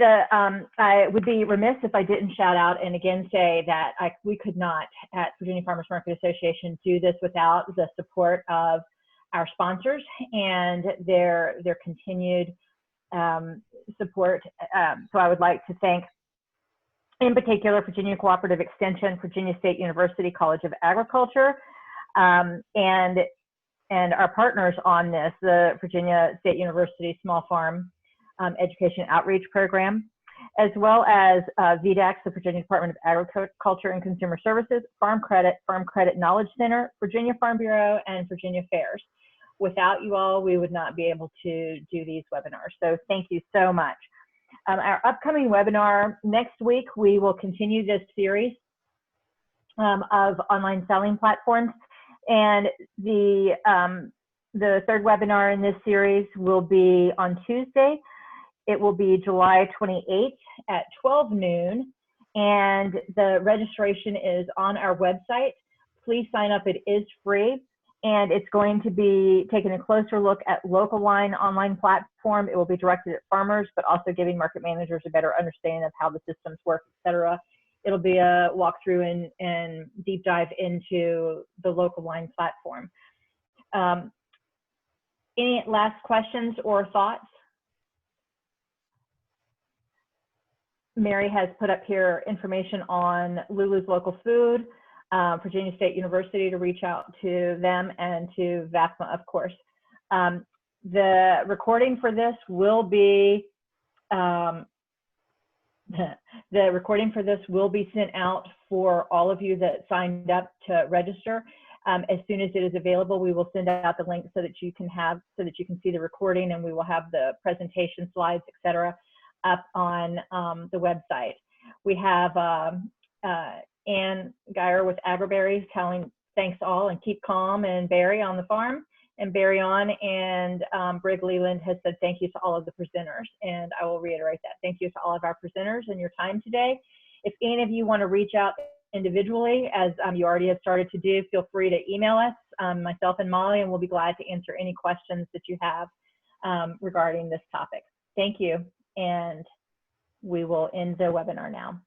Speaker 1: I would be remiss if I didn't shout out and again say that we could not at Virginia Farmers Market Association do this without the support of our sponsors and their continued support. So I would like to thank, in particular, Virginia Cooperative Extension, Virginia State University College of Agriculture, and our partners on this, the Virginia State University Small Farm Education Outreach Program, as well as VDACS, the Virginia Department of Agriculture and Consumer Services, Farm Credit Knowledge Center, Virginia Farm Bureau, and Virginia Fairs. Without you all, we would not be able to do these webinars. So thank you so much. Our upcoming webinar next week, we will continue this series of online selling platforms. And the third webinar in this series will be on Tuesday. It will be July 28th at 12 noon. And the registration is on our website. Please sign up. It is free. And it's going to be taking a closer look at Local Line online platform. It will be directed at farmers, but also giving market managers a better understanding of how the systems work, et cetera. It'll be a walkthrough and deep dive into the Local Line platform. Any last questions or thoughts? Mary has put up here information on Lulu's Local Food, Virginia State University, to reach out to them, and to VAFMA, of course. The recording for this will be sent out for all of you that signed up to register, As soon as it is available, we will send out the link so that you can see the recording, and we will have the presentation slides, etc., up on the website. We have Ann Geyer with Agriberry telling thanks all and keep calm, and Barry on the farm, and Barry on, and Brig Leland has said thank you to all of the presenters, and I will reiterate that. Thank you to all of our presenters and your time today. If any of you want to reach out individually, as you already have started to do, feel free to email us, myself and Molly, and we'll be glad to answer any questions that you have regarding this topic. Thank you, and we will end the webinar now.